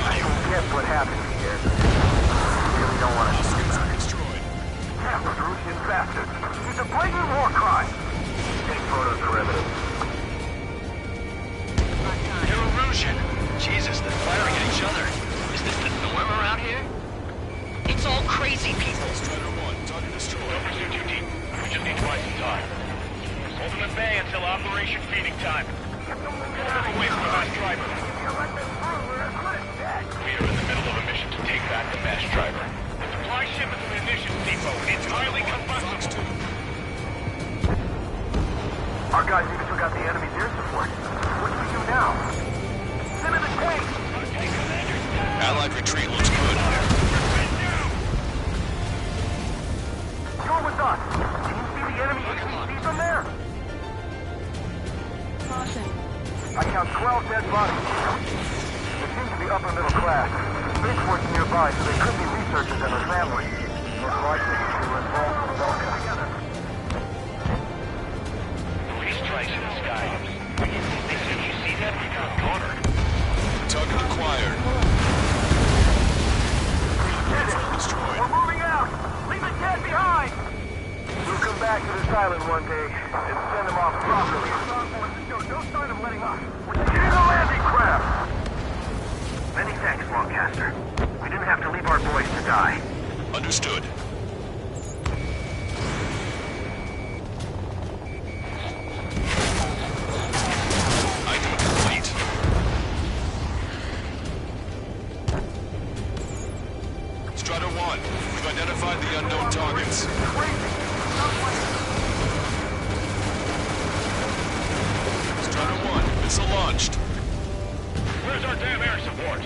Speaker 9: I don't guess what happened here. We really don't want to talk about it.
Speaker 4: That was Russian bastard. He's a blatant war crime.
Speaker 9: Take photos for evidence.
Speaker 10: You're Erusian. Jesus, they're firing at each other. Is this the norm around here?
Speaker 8: It's all crazy people.
Speaker 10: Strider 1, target destroyed.
Speaker 4: Don't pursue too deep. We just need to buy some time. Hold them at bay until Operation Feeding Time. Move away from the mass driver. We are in the middle of a mission to take back the mass driver. The supply ship is a munitions depot, entirely combustible.
Speaker 9: Our guys even took out the enemy's air support. What do we do now? Send in the tank!
Speaker 10: Okay, Commander.
Speaker 6: Allied retreat looks good.
Speaker 9: You're with us. Can you see the enemy HVC from there?
Speaker 14: Caution.
Speaker 9: I count 12 dead bodies. They seem to be upper middle class. Spaceport's nearby, so they could be researchers and their families. Most likely, they were involved in the Belka.
Speaker 7: Police strikes in the sky. They said you see that? We got cornered.
Speaker 6: Target acquired. Destroyed.
Speaker 9: We're moving out! Leave the dead behind! We'll come back to this island one day and send them off properly. No sign of letting up. We're taking in the landing craft! Many thanks, Longcaster. We didn't have to leave our boys to die.
Speaker 6: Understood. ID complete. Strider 1, we've identified the unknown targets. Strider 1, missile launched.
Speaker 7: Where's our damn air support?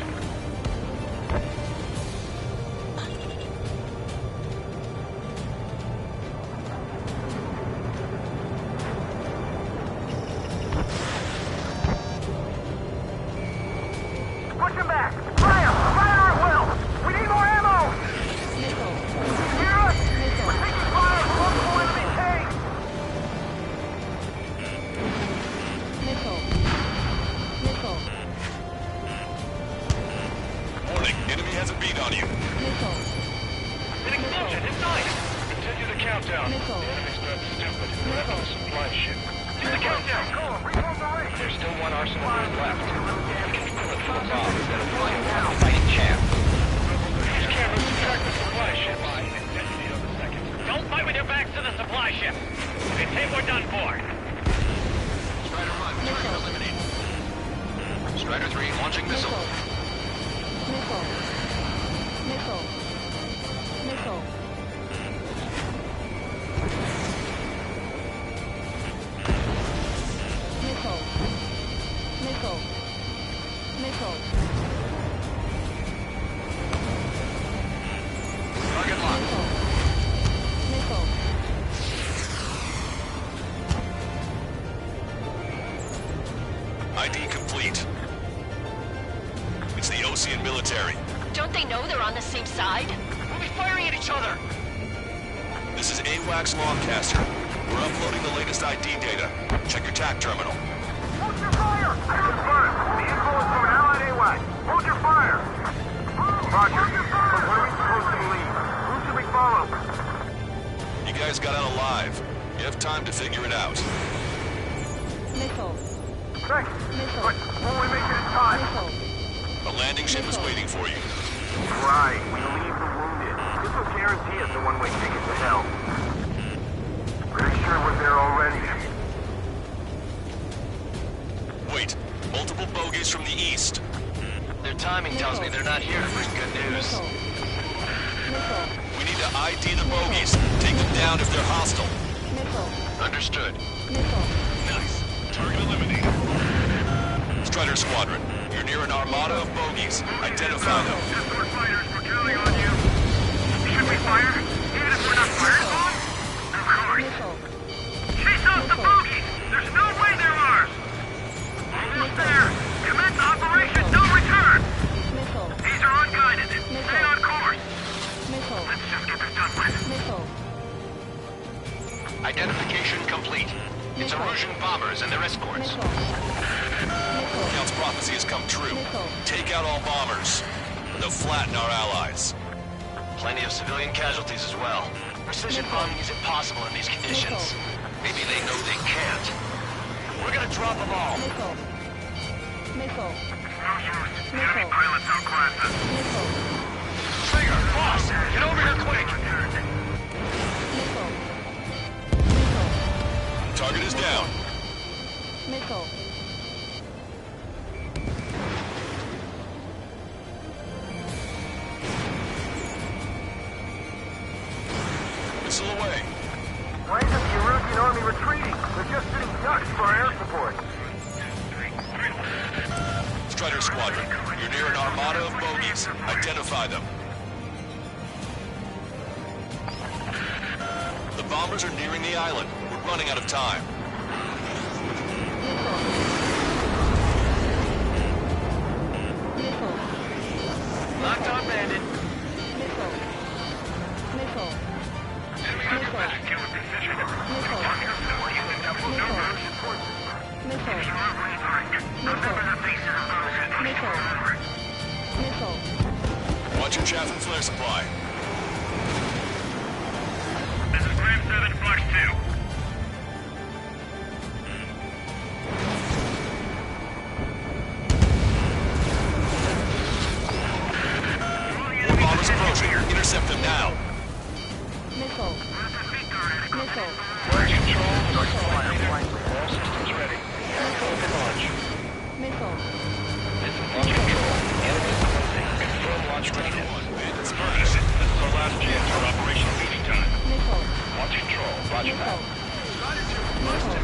Speaker 9: Push him back! Fire! Fire at will! We need more ammo!
Speaker 14: Missile.
Speaker 9: You hear us? We're taking fire from multiple enemy tanks!
Speaker 14: Missile. Missile.
Speaker 6: Warning, enemy has a beat on you.
Speaker 14: Missile.
Speaker 7: An explosion inside! Continue the countdown.
Speaker 14: Missile.
Speaker 7: The enemy's not stupid. We're after the supply ship. Do the countdown! There's still one arsenal left. We can fill it full of bombs instead of flying down. Fighting champ. These cameras track the supply ship.
Speaker 10: Don't fight with your backs to the supply ship. They say we're done for.
Speaker 6: Strider 1, target eliminated. Strider 3, launching missile.
Speaker 14: Missile. Missile. Missile. Missile. Missile. Missile.
Speaker 6: Target locked.
Speaker 14: Missile.
Speaker 6: ID complete. It's the Osean military.
Speaker 8: Don't they know they're on the same side?
Speaker 10: We'll be firing at each other.
Speaker 6: This is AWACS Longcaster. We're uploading the latest ID data. Check your TAC terminal.
Speaker 9: Hold your fire! I confirm. The info is from Allied AWAC. Hold your fire! Roger. But what are we supposed to believe? Who should we follow?
Speaker 6: You guys got out alive. You have time to figure it out.
Speaker 14: Missile.
Speaker 9: Thanks.
Speaker 14: Missile.
Speaker 9: But will we make it in time?
Speaker 14: Missile.
Speaker 6: A landing ship is waiting for you.
Speaker 9: Right. We leave the wounded. This will guarantee us a one-way ticket to hell. Pretty sure we're there already.
Speaker 6: Wait, multiple bogies from the east.
Speaker 10: Their timing tells me they're not here to bring good news.
Speaker 14: Missile. Missile.
Speaker 6: We need to ID the bogies. Take them down if they're hostile.
Speaker 14: Missile.
Speaker 6: Understood.
Speaker 14: Missile.
Speaker 6: Nice. Target eliminated. Strider Squadron, you're near an armada of bogies. Identify them.
Speaker 9: Escort fighters, we're counting on you. Should we fire? Even if we're not fired on? Of course.
Speaker 14: Missile.
Speaker 9: Chase off the bogies! There's no way they're ours! Almost there! Commence Operation No Return!
Speaker 14: Missile.
Speaker 9: These are unguided. Stay on course!
Speaker 14: Missile.
Speaker 9: Let's just get this done with.
Speaker 14: Missile.
Speaker 10: Identification complete. It's Erusian bombers and their escorts.
Speaker 6: Count's prophecy has come true. Take out all bombers. They'll flatten our allies.
Speaker 10: Plenty of civilian casualties as well. Precision bombing is impossible in these conditions. Maybe they know they can't. We're gonna drop them all.
Speaker 14: Missile. Missile.
Speaker 9: No use. Enemy pilots outclass us.
Speaker 14: Missile.
Speaker 10: Trigger, boss, get over here quick.
Speaker 14: Missile.
Speaker 6: Target is down.
Speaker 14: Missile.
Speaker 6: Missile away.
Speaker 9: Why isn't the Erusian army retreating? They're just sitting ducks.
Speaker 5: Strider Squadron. You're near an armada of bogies. Identify them. The bombers are nearing the island. We're running out of time.
Speaker 7: Locked on bandit.
Speaker 9: Missile. Missile.
Speaker 7: Enemy on your back. Kill with precision.
Speaker 9: Missile. Missile. Missile.
Speaker 5: Watch your chaff and flare supply.
Speaker 4: This is Graham 7, Fox 2.
Speaker 5: More bombers approaching. Intercept them now.
Speaker 9: Missile. Missile.
Speaker 7: Launch control. Start flying. All systems ready. Open launch.
Speaker 9: Missile.
Speaker 7: This is launch control. Enemy closing. Confirm launch readiness. This is our last chance for operational meeting time.
Speaker 9: Missile.
Speaker 7: Launch control. Roger that.
Speaker 9: Missile.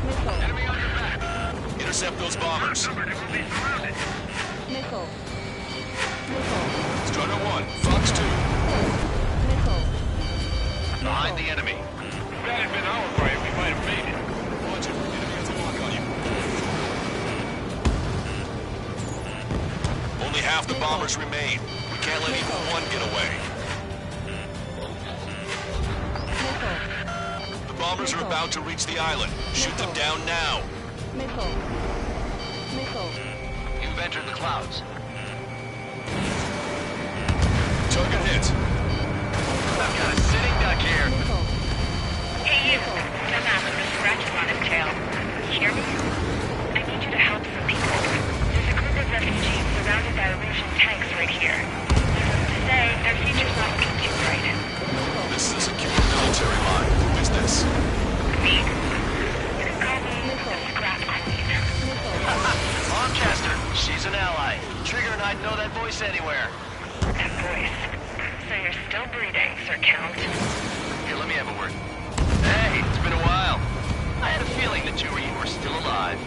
Speaker 9: Missile.
Speaker 7: Enemy on your back.
Speaker 5: Intercept those bombers.
Speaker 9: Missile. Missile.
Speaker 5: Strider 1, Fox 2.
Speaker 9: Missile.
Speaker 5: Behind the enemy.
Speaker 7: If that had been our fight, we might have made it.
Speaker 5: Watch it. Enemy has a lock on you. Only half the bombers remain. We can't let even one get away.
Speaker 9: Missile.
Speaker 5: The bombers are about to reach the island. Shoot them down now.
Speaker 9: Missile. Missile.
Speaker 7: You've entered the clouds.
Speaker 5: Target hit.
Speaker 7: I've got a sitting duck here.
Speaker 9: Missile.
Speaker 8: Hey, you. Don't ask for scratches on his tail. You hear me? I need you to help some people. There's a group of refugees surrounded by Russian tanks right here. Needless to say, their future's not looking too bright.
Speaker 5: This is a secure military line. Who is this?
Speaker 8: Me. You can call me the Scrap Queen.
Speaker 7: Lancaster. She's an ally. Trigger and I'd know that voice anywhere.
Speaker 8: That voice. So you're still breathing, Sir Count.
Speaker 7: Here, let me have a word. Hey, it's been a while. I had a feeling the two of you were still alive.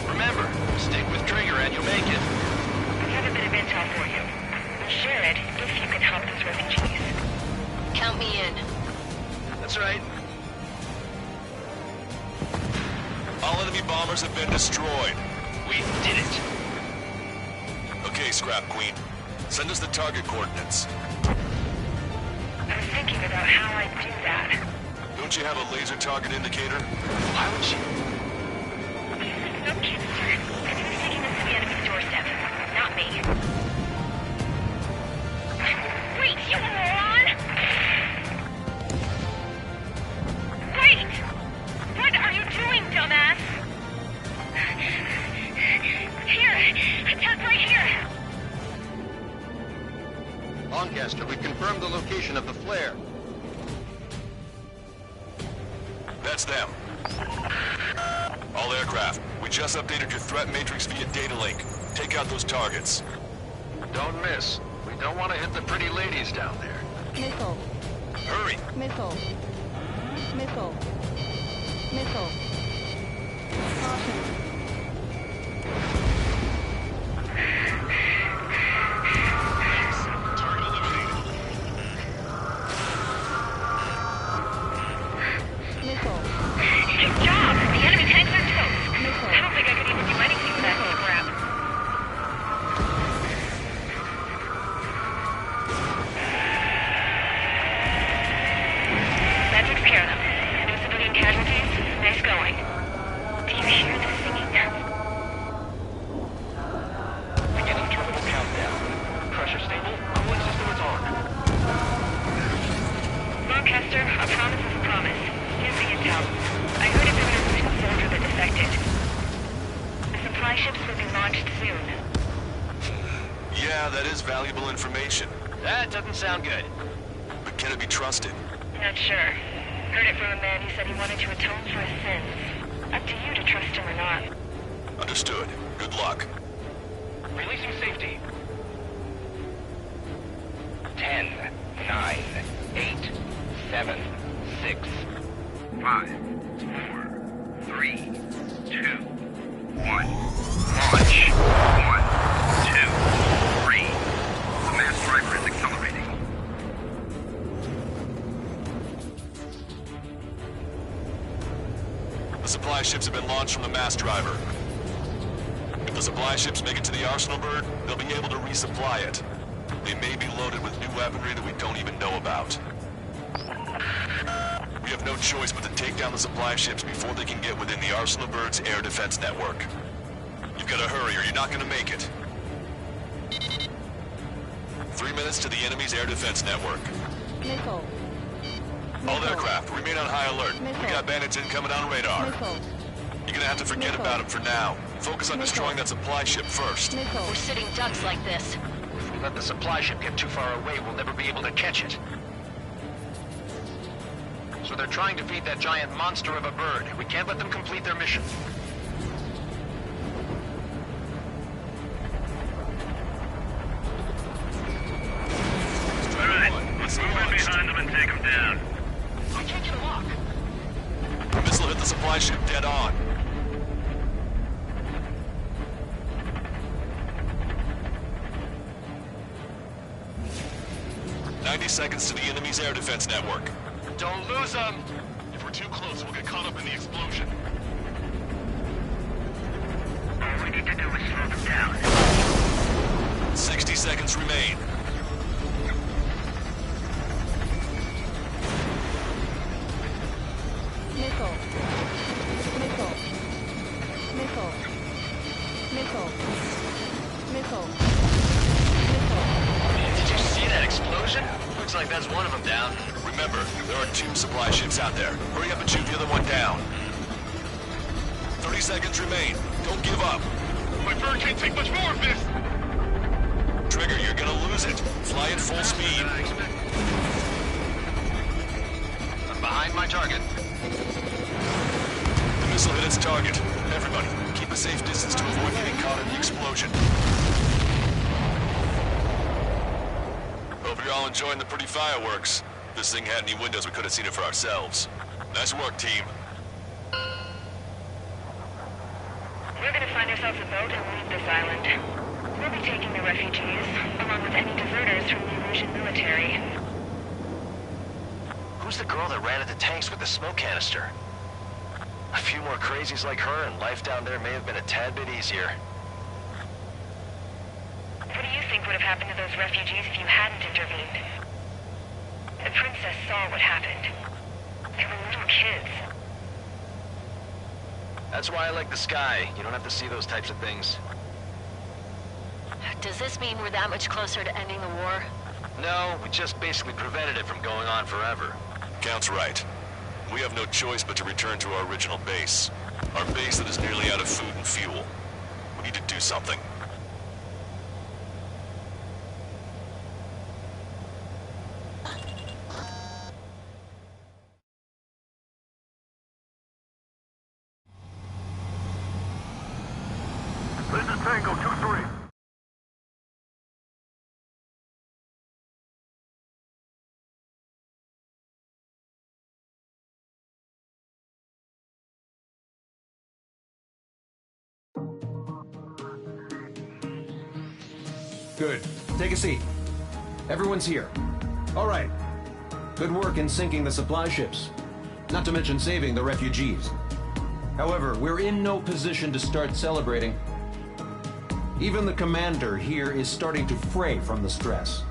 Speaker 7: Remember, stick with Trigger and you'll make it.
Speaker 8: I have a bit of intel for you. We'll share it if you can help those refugees. Count me in.
Speaker 7: That's right.
Speaker 5: All enemy bombers have been destroyed.
Speaker 7: We did it.
Speaker 5: Okay, Scrap Queen. Send us the target coordinates.
Speaker 8: I was thinking about how I'd do that.
Speaker 5: Don't you have a laser target indicator?
Speaker 7: Why would you?
Speaker 8: No kidding, sir. He's taking us to the enemy's doorstep. Not me. Wait, you moron! Wait! What are you doing, dumbass? Here! Attack right here!
Speaker 11: Lancaster, we've confirmed the location of the flare.
Speaker 5: That's them. All aircraft, we just updated your threat matrix via data link. Take out those targets.
Speaker 7: Don't miss. We don't want to hit the pretty ladies down there.
Speaker 9: Missile.
Speaker 5: Hurry!
Speaker 9: Missile. Missile. Missile. Caution. Missile.
Speaker 8: Good job! The enemy tanks are toast! I don't think I could even do anything with that scrap. That takes care of them. No civilian casualties? Nice going. Do you hear the singing?
Speaker 7: Beginning terminal countdown. Pressure stable. Cooling system is on.
Speaker 8: Lancaster, a promise is a promise. Here's the intel. I heard of an Russian soldier that defected. The supply ships will be launched soon.
Speaker 5: Yeah, that is valuable information.
Speaker 7: That doesn't sound good.
Speaker 5: But can it be trusted?
Speaker 8: Not sure. Heard it from a man who said he wanted to atone for his sins. Up to you to trust him or not.
Speaker 5: Understood. Good luck.
Speaker 7: Releasing safety. 10, 9, 8, 7, 6, 5, 4, 3, 2, 1. Launch.
Speaker 6: supply ships have been launched from the mass driver. If the supply ships make it to the arsenal bird, they'll be able to resupply it. They may be loaded with new weaponry that we don't even know about. We have no choice but to take down the supply ships before they can get within the arsenal bird's air defense network. You've got to hurry or you're not going to make it. 3 minutes to the enemy's air defense network.
Speaker 14: Nickel.
Speaker 6: All aircraft, remain on high alert. We got bandits incoming on radar. You're gonna have to forget about them for now. Focus on destroying that supply ship first.
Speaker 8: We're sitting ducks like this.
Speaker 7: If we let the supply ship get too far away, we'll never be able to catch it. So they're trying to feed that giant monster of a bird. We can't let them complete their mission.
Speaker 4: Alright, let's move in behind them and take them down.
Speaker 7: I can't get a lock.
Speaker 6: The missile hit the supply ship dead on. "90 seconds to the enemy's air defense network.
Speaker 7: Don't lose them!
Speaker 6: If we're too close, we'll get caught up in the explosion.
Speaker 4: All we need to do is slow them down.
Speaker 6: 60 seconds remain.
Speaker 14: Nickel. Nickel. Nickel. Nickel. Nickel. Nickel.
Speaker 7: Did you see that explosion? Looks like that's one of them down.
Speaker 6: Remember, there are 2 supply ships out there. Hurry up and shoot the other one down. 30 seconds remain. Don't give up.
Speaker 4: My bird can't take much more of this!
Speaker 6: Trigger, you're gonna lose it. Fly at full speed.
Speaker 7: I'm behind my target.
Speaker 6: The missile hit its target. Everybody, keep a safe distance to avoid getting caught in the explosion. Hope you're all enjoying the pretty fireworks. If this thing had any windows, we could have seen it for ourselves. Nice work, team.
Speaker 8: We're gonna find ourselves a boat and leave this island. We'll be taking the refugees, along with any deserters from the Illusion military.
Speaker 7: Who's the girl that ran at the tanks with the smoke canister? A few more crazies like her, and life down there may have been a tad bit easier.
Speaker 8: What do you think would have happened to those refugees if you hadn't intervened? The princess saw what happened. They were little kids.
Speaker 7: That's why I like the sky. You don't have to see those types of things.
Speaker 8: Does this mean we're that much closer to ending the war?
Speaker 7: No, we just basically prevented it from going on forever.
Speaker 6: Count's right. We have no choice but to return to our original base. Our base that is nearly out of food and fuel. We need to do something.
Speaker 4: This is Tango 2-3.
Speaker 11: Good. Take a seat. Everyone's here. All right. Good work in sinking the supply ships. Not to mention saving the refugees. However, we're in no position to start celebrating. Even the commander here is starting to fray from the stress.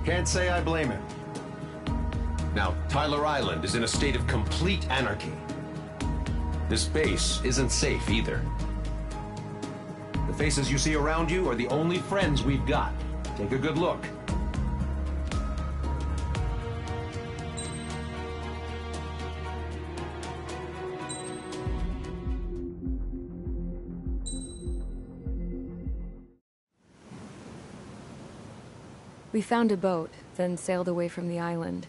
Speaker 11: Can't say I blame him. Now, Tyler Island is in a state of complete anarchy. This base isn't safe either. The faces you see around you are the only friends we've got. Take a good look.
Speaker 14: We found a boat, then sailed away from the island.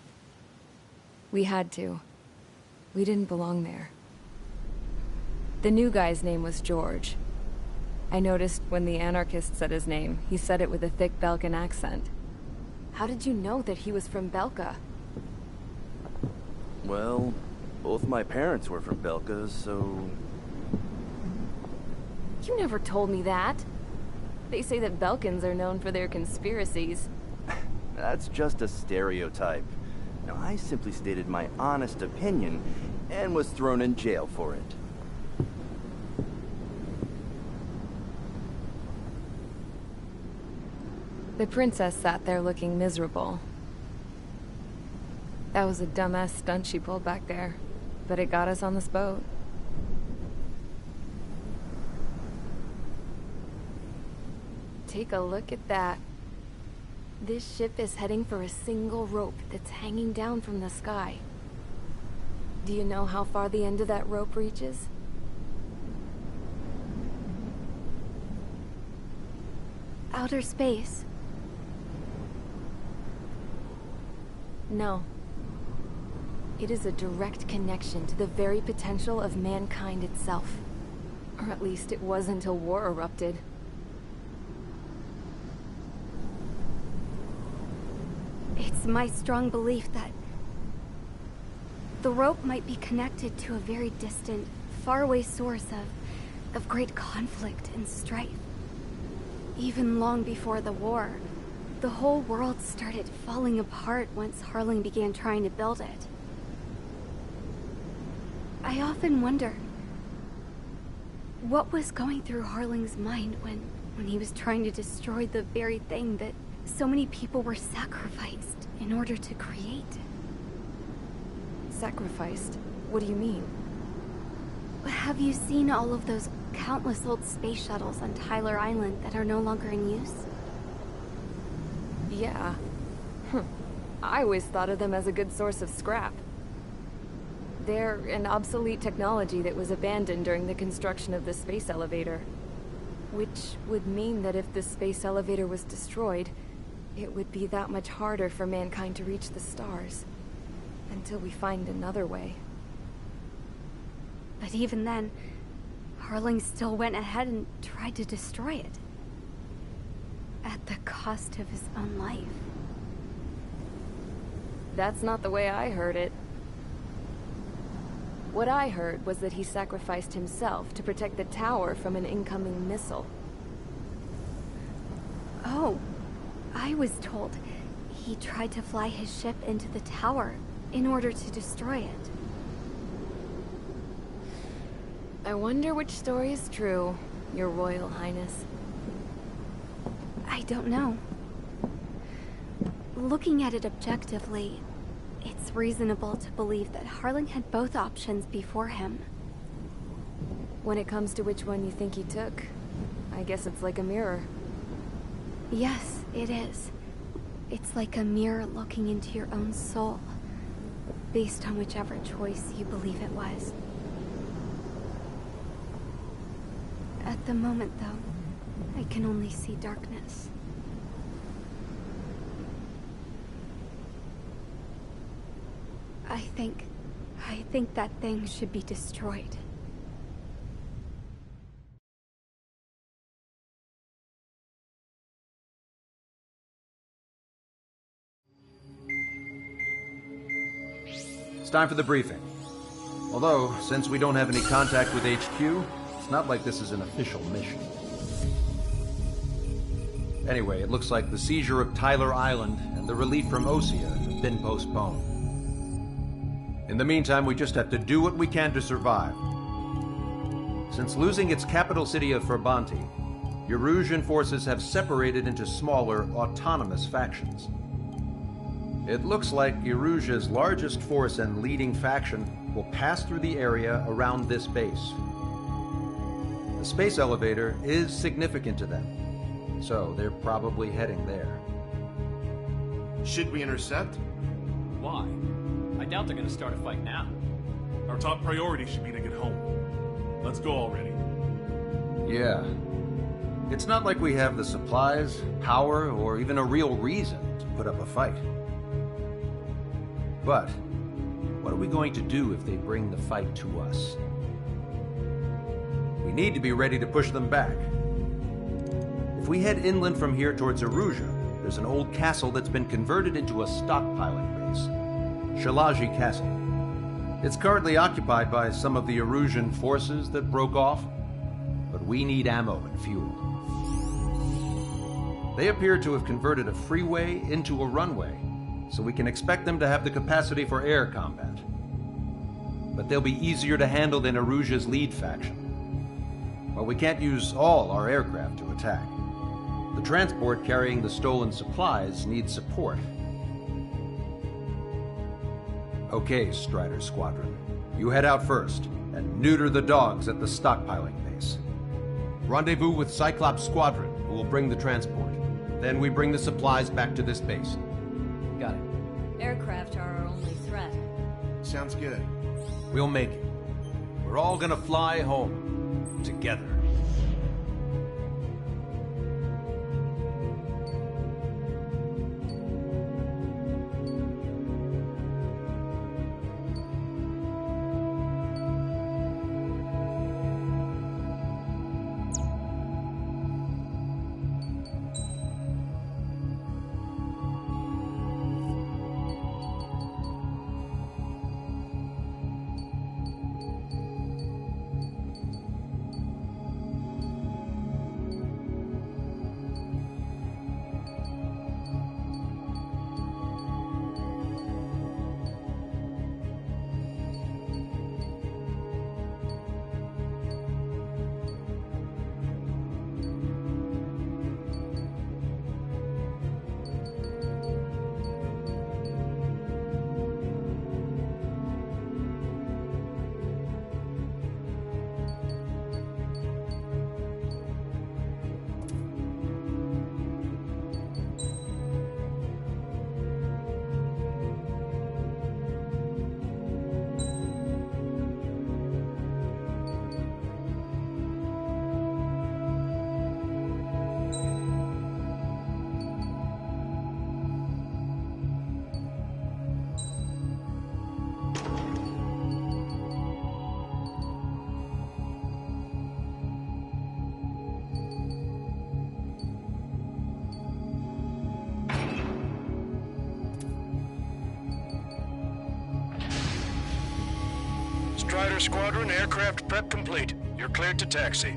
Speaker 14: We had to. We didn't belong there. The new guy's name was George. I noticed when the anarchist said his name, he said it with a thick Belkan accent. How did you know that he was from Belka?
Speaker 20: Well, both my parents were from Belka, so...
Speaker 14: You never told me that. They say that Belkans are known for their conspiracies.
Speaker 20: That's just a stereotype. Now, I simply stated my honest opinion and was thrown in jail for it.
Speaker 14: The princess sat there looking miserable. That was a dumbass stunt she pulled back there, but it got us on this boat. Take a look at that. This ship is heading for a single rope that's hanging down from the sky. Do you know how far the end of that rope reaches?
Speaker 15: Outer space.
Speaker 14: No. It is a direct connection to the very potential of mankind itself. Or at least it was until war erupted.
Speaker 15: It's my strong belief that the rope might be connected to a very distant, faraway source of great conflict and strife. Even long before the war, the whole world started falling apart once Harling began trying to build it. I often wonder what was going through Harling's mind when he was trying to destroy the very thing that so many people were sacrificed in order to create.
Speaker 14: Sacrificed? What do you mean?
Speaker 15: Have you seen all of those countless old space shuttles on Tyler Island that are no longer in use?
Speaker 14: Yeah. I always thought of them as a good source of scrap. They're an obsolete technology that was abandoned during the construction of the space elevator. Which would mean that if the space elevator was destroyed, it would be that much harder for mankind to reach the stars. Until we find another way.
Speaker 15: But even then, Harling still went ahead and tried to destroy it. At the cost of his own life.
Speaker 14: That's not the way I heard it. What I heard was that he sacrificed himself to protect the tower from an incoming missile.
Speaker 15: Oh, I was told he tried to fly his ship into the tower in order to destroy it.
Speaker 14: I wonder which story is true, Your Royal Highness.
Speaker 15: I don't know. Looking at it objectively, it's reasonable to believe that Harling had both options before him.
Speaker 14: When it comes to which one you think he took, I guess it's like a mirror.
Speaker 15: Yes, it is. It's like a mirror looking into your own soul, based on whichever choice you believe it was. At the moment, though, I can only see darkness. I think that thing should be destroyed.
Speaker 11: It's time for the briefing. Although, since we don't have any contact with HQ, it's not like this is an official mission. Anyway, it looks like the seizure of Tyler Island and the relief from Osea have been postponed. In the meantime, we just have to do what we can to survive. Since losing its capital city of Ferbanti, Erusian forces have separated into smaller, autonomous factions. It looks like Erusia's largest force and leading faction will pass through the area around this base. The space elevator is significant to them, so they're probably heading there.
Speaker 19: Should we intercept?
Speaker 17: Why? I doubt they're gonna start a fight now.
Speaker 19: Our top priority should be to get home. Let's go already.
Speaker 11: Yeah. It's not like we have the supplies, power, or even a real reason to put up a fight. But what are we going to do if they bring the fight to us? We need to be ready to push them back. If we head inland from here towards Erusia, there's an old castle that's been converted into a stockpiling base. Shalaji Castle. It's currently occupied by some of the Erusian forces that broke off, but we need ammo and fuel. They appear to have converted a freeway into a runway, so we can expect them to have the capacity for air combat. But they'll be easier to handle than Erusia's lead faction. While we can't use all our aircraft to attack, The transport carrying the stolen supplies needs support. Okay, Strider Squadron. You head out first, and neuter the dogs at the stockpiling base. Rendezvous with Cyclops Squadron, who will bring the transport. Then we bring the supplies back to this base.
Speaker 18: Got it.
Speaker 13: Aircraft are our only threat.
Speaker 11: Sounds good. We'll make it. We're all gonna fly home. Together.
Speaker 4: Strider Squadron, aircraft prep complete. You're cleared to taxi.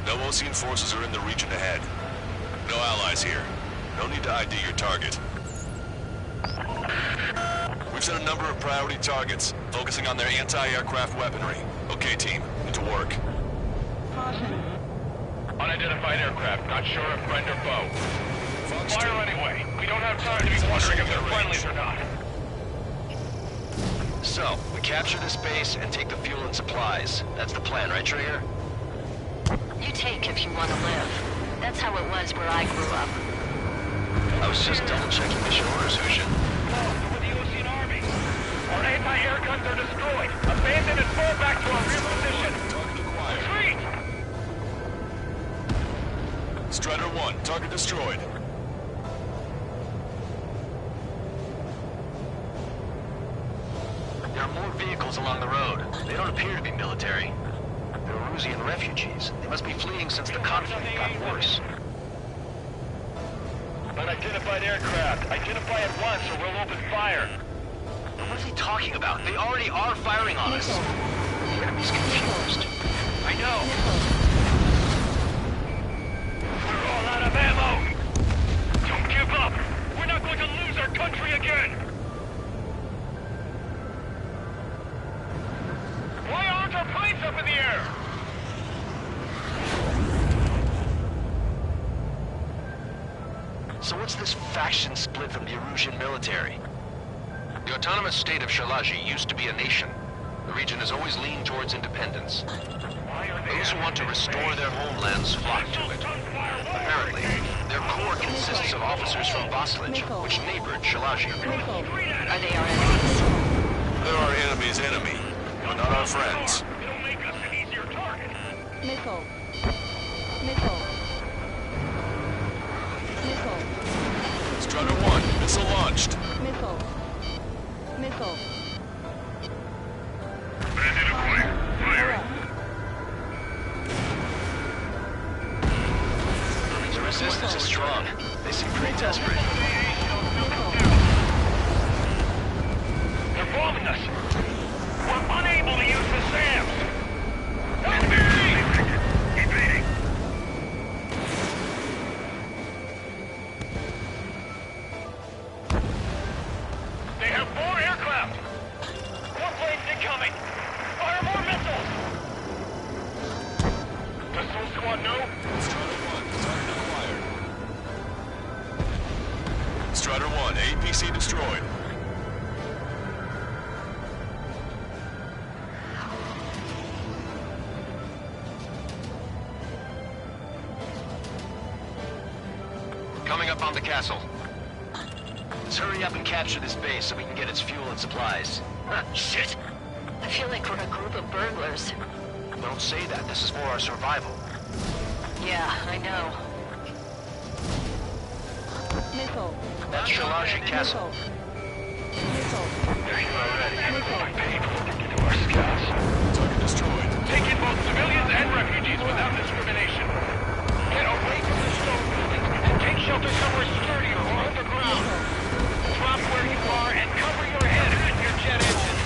Speaker 6: No Osean forces are in the region ahead. No allies here. No need to ID your target. We've set a number of priority targets, focusing on their anti-aircraft weaponry. Okay, team, into work.
Speaker 5: Unidentified aircraft, not sure if friend or foe. Fire anyway. We don't have time to be wondering if they're friendlies or not.
Speaker 7: So, we capture this base and take the fuel and supplies. That's the plan, right, Trigger?
Speaker 8: You take if you want to live. That's how it was where I grew up.
Speaker 7: I was just double-checking mission orders, Hushin.
Speaker 5: With the Osean Army. Our anti-air guns are destroyed. Abandon and fall back to our rear position. Retreat!
Speaker 6: Strider 1, target destroyed.
Speaker 7: There are more vehicles along the road. They don't appear to be military. They're Erusian refugees. They must be fleeing since the conflict got worse.
Speaker 5: Unidentified aircraft. Identify at once or we'll open fire.
Speaker 7: What is he talking about? They already are firing on us. The enemy's confused.
Speaker 5: I know. We're all out of ammo. Don't give up. We're not going to lose our country again. Why aren't our planes up in the air?
Speaker 7: So what's this faction split from the Erusian military? The autonomous state of Shalaji used to be a nation. The region has always leaned towards independence. Those who want to restore their homelands flock to it. Apparently, their core consists of officers from Vaslij, which neighbored Shalaji.
Speaker 8: Are they our enemies?
Speaker 6: They're our enemy's enemy, but not our friends.
Speaker 5: It'll make us an easier target.
Speaker 13: Missile.
Speaker 6: Strider 1, missile launched.
Speaker 13: Missile.
Speaker 5: Bandit away. Fire.
Speaker 7: The resistance is strong. They seem pretty desperate.
Speaker 5: They're bombing us. We're unable to use the SAMs. Help me! Keep beating.
Speaker 6: Strider 1, APC destroyed.
Speaker 7: Coming up on the castle. Let's hurry up and capture this base so we can get its fuel and supplies.
Speaker 8: Shit! I feel like we're a group of burglars.
Speaker 7: Don't say that. This is for our survival.
Speaker 8: Yeah, I know.
Speaker 13: Missile.
Speaker 7: That's Shalaji Castle.
Speaker 13: Missile.
Speaker 4: They're here already. My people sticking to our scouts.
Speaker 6: Target destroyed.
Speaker 4: Taking both civilians and refugees without discrimination. Get away from the stone buildings and take shelter somewhere sturdier or underground. Drop where you are and cover your head and your jet engine.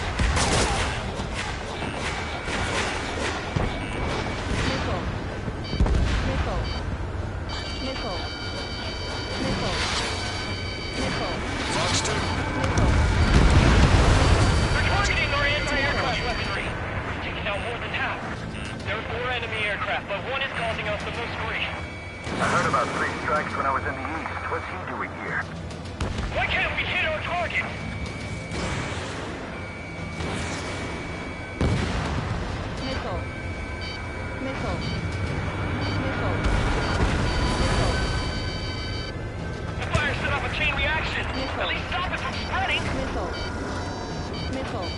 Speaker 13: Missile. Missile. Missile. Missile. Missile.
Speaker 6: Fox 2.
Speaker 4: They're targeting our anti-aircraft weaponry. Taking out more than half. There are 4 enemy aircraft, but one is causing us the most grief.
Speaker 9: I heard about 3 strikes when I was in the east. What's he doing here?
Speaker 4: Why can't we hit our target?
Speaker 13: Missile. Missile. Missile.
Speaker 4: The fire set off a chain reaction.
Speaker 13: Missile.
Speaker 4: At least stop it from spreading.
Speaker 13: Missile. Missile.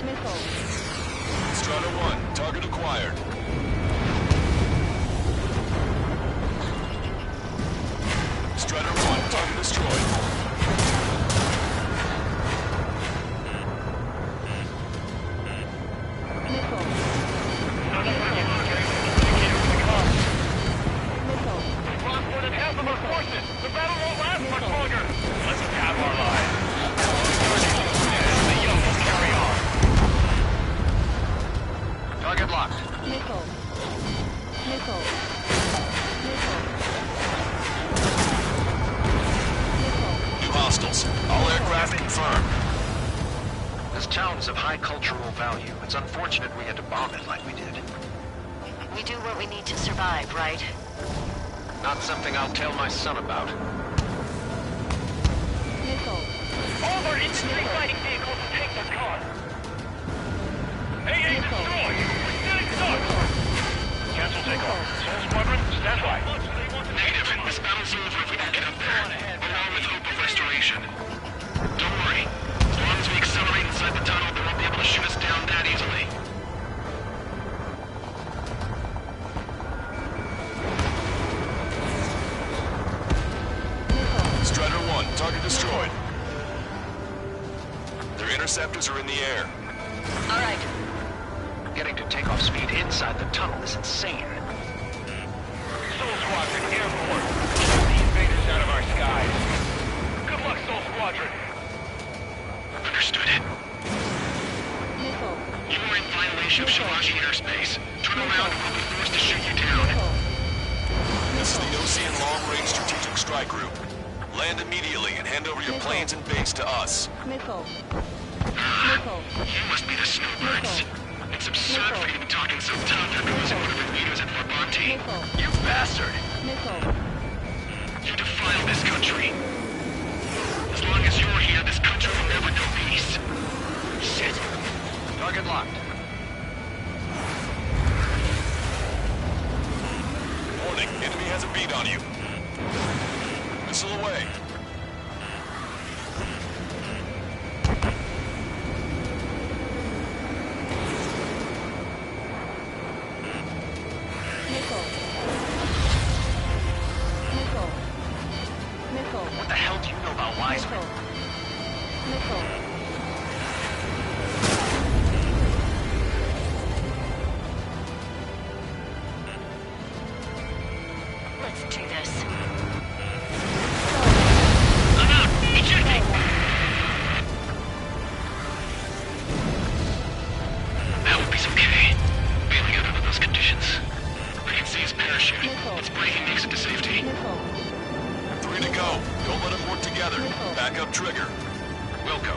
Speaker 13: Missile.
Speaker 6: Strider 1, target acquired. Strider 1, target destroyed.
Speaker 13: Missile.
Speaker 4: We've lost more than half of our forces. The battle won't last much longer. Let us have our lives. The young will carry on.
Speaker 7: Target locked.
Speaker 13: Missile. Missile. Missile.
Speaker 6: New hostiles. All aircraft confirmed.
Speaker 7: This town is of high cultural value. It's unfortunate we had to bomb it like we did.
Speaker 8: We do what we need to survive, right?
Speaker 7: Not something I'll tell my son about.
Speaker 13: Missile.
Speaker 4: All of our infantry fighting vehicles and tanks are gone. AA destroyed. We're stealing stuff. Cancel takeoff. Soul Squadron, stand by.
Speaker 10: Negative. This battle's over if we don't get up there, along with hope of restoration. Don't worry. As long as we accelerate inside the tunnel, they won't be able to shoot us down that easily.
Speaker 6: Strider 1, target destroyed. Their interceptors are in the air.
Speaker 8: All right.
Speaker 7: Getting to takeoff speed inside the tunnel is insane.
Speaker 4: Soul Squadron, airborne. Keep the invaders out of our skies. Good luck, Soul Squadron.
Speaker 10: Understood.
Speaker 13: Missile.
Speaker 10: You are in violation of Shalaji airspace. Turn around or we'll be forced to shoot you down.
Speaker 6: This is the Ocean Long-Range Strategic Strike Group. Land immediately and hand over your planes and base to us.
Speaker 13: Missile.
Speaker 10: Ah, you must be the snowbirds. It's absurd for you to be talking so tough after losing one of your leaders at Farbanti. You bastard!
Speaker 13: Missile.
Speaker 10: You defile this country. As long as you're here, this country will never know peace. Shit.
Speaker 7: Target locked.
Speaker 6: Warning, enemy has a beat on you. Missile away.
Speaker 13: Missile. Missile. Missile.
Speaker 7: What the hell do you know about Wiseman?
Speaker 13: Missile.
Speaker 8: Let's do this.
Speaker 10: I'm out! Ejecting! I hope he's okay. Bailing out under those conditions. I can see his parachute. It's breaking makes it to safety.
Speaker 6: 3 to go. Don't let them work together. Back up trigger.
Speaker 7: Wilco.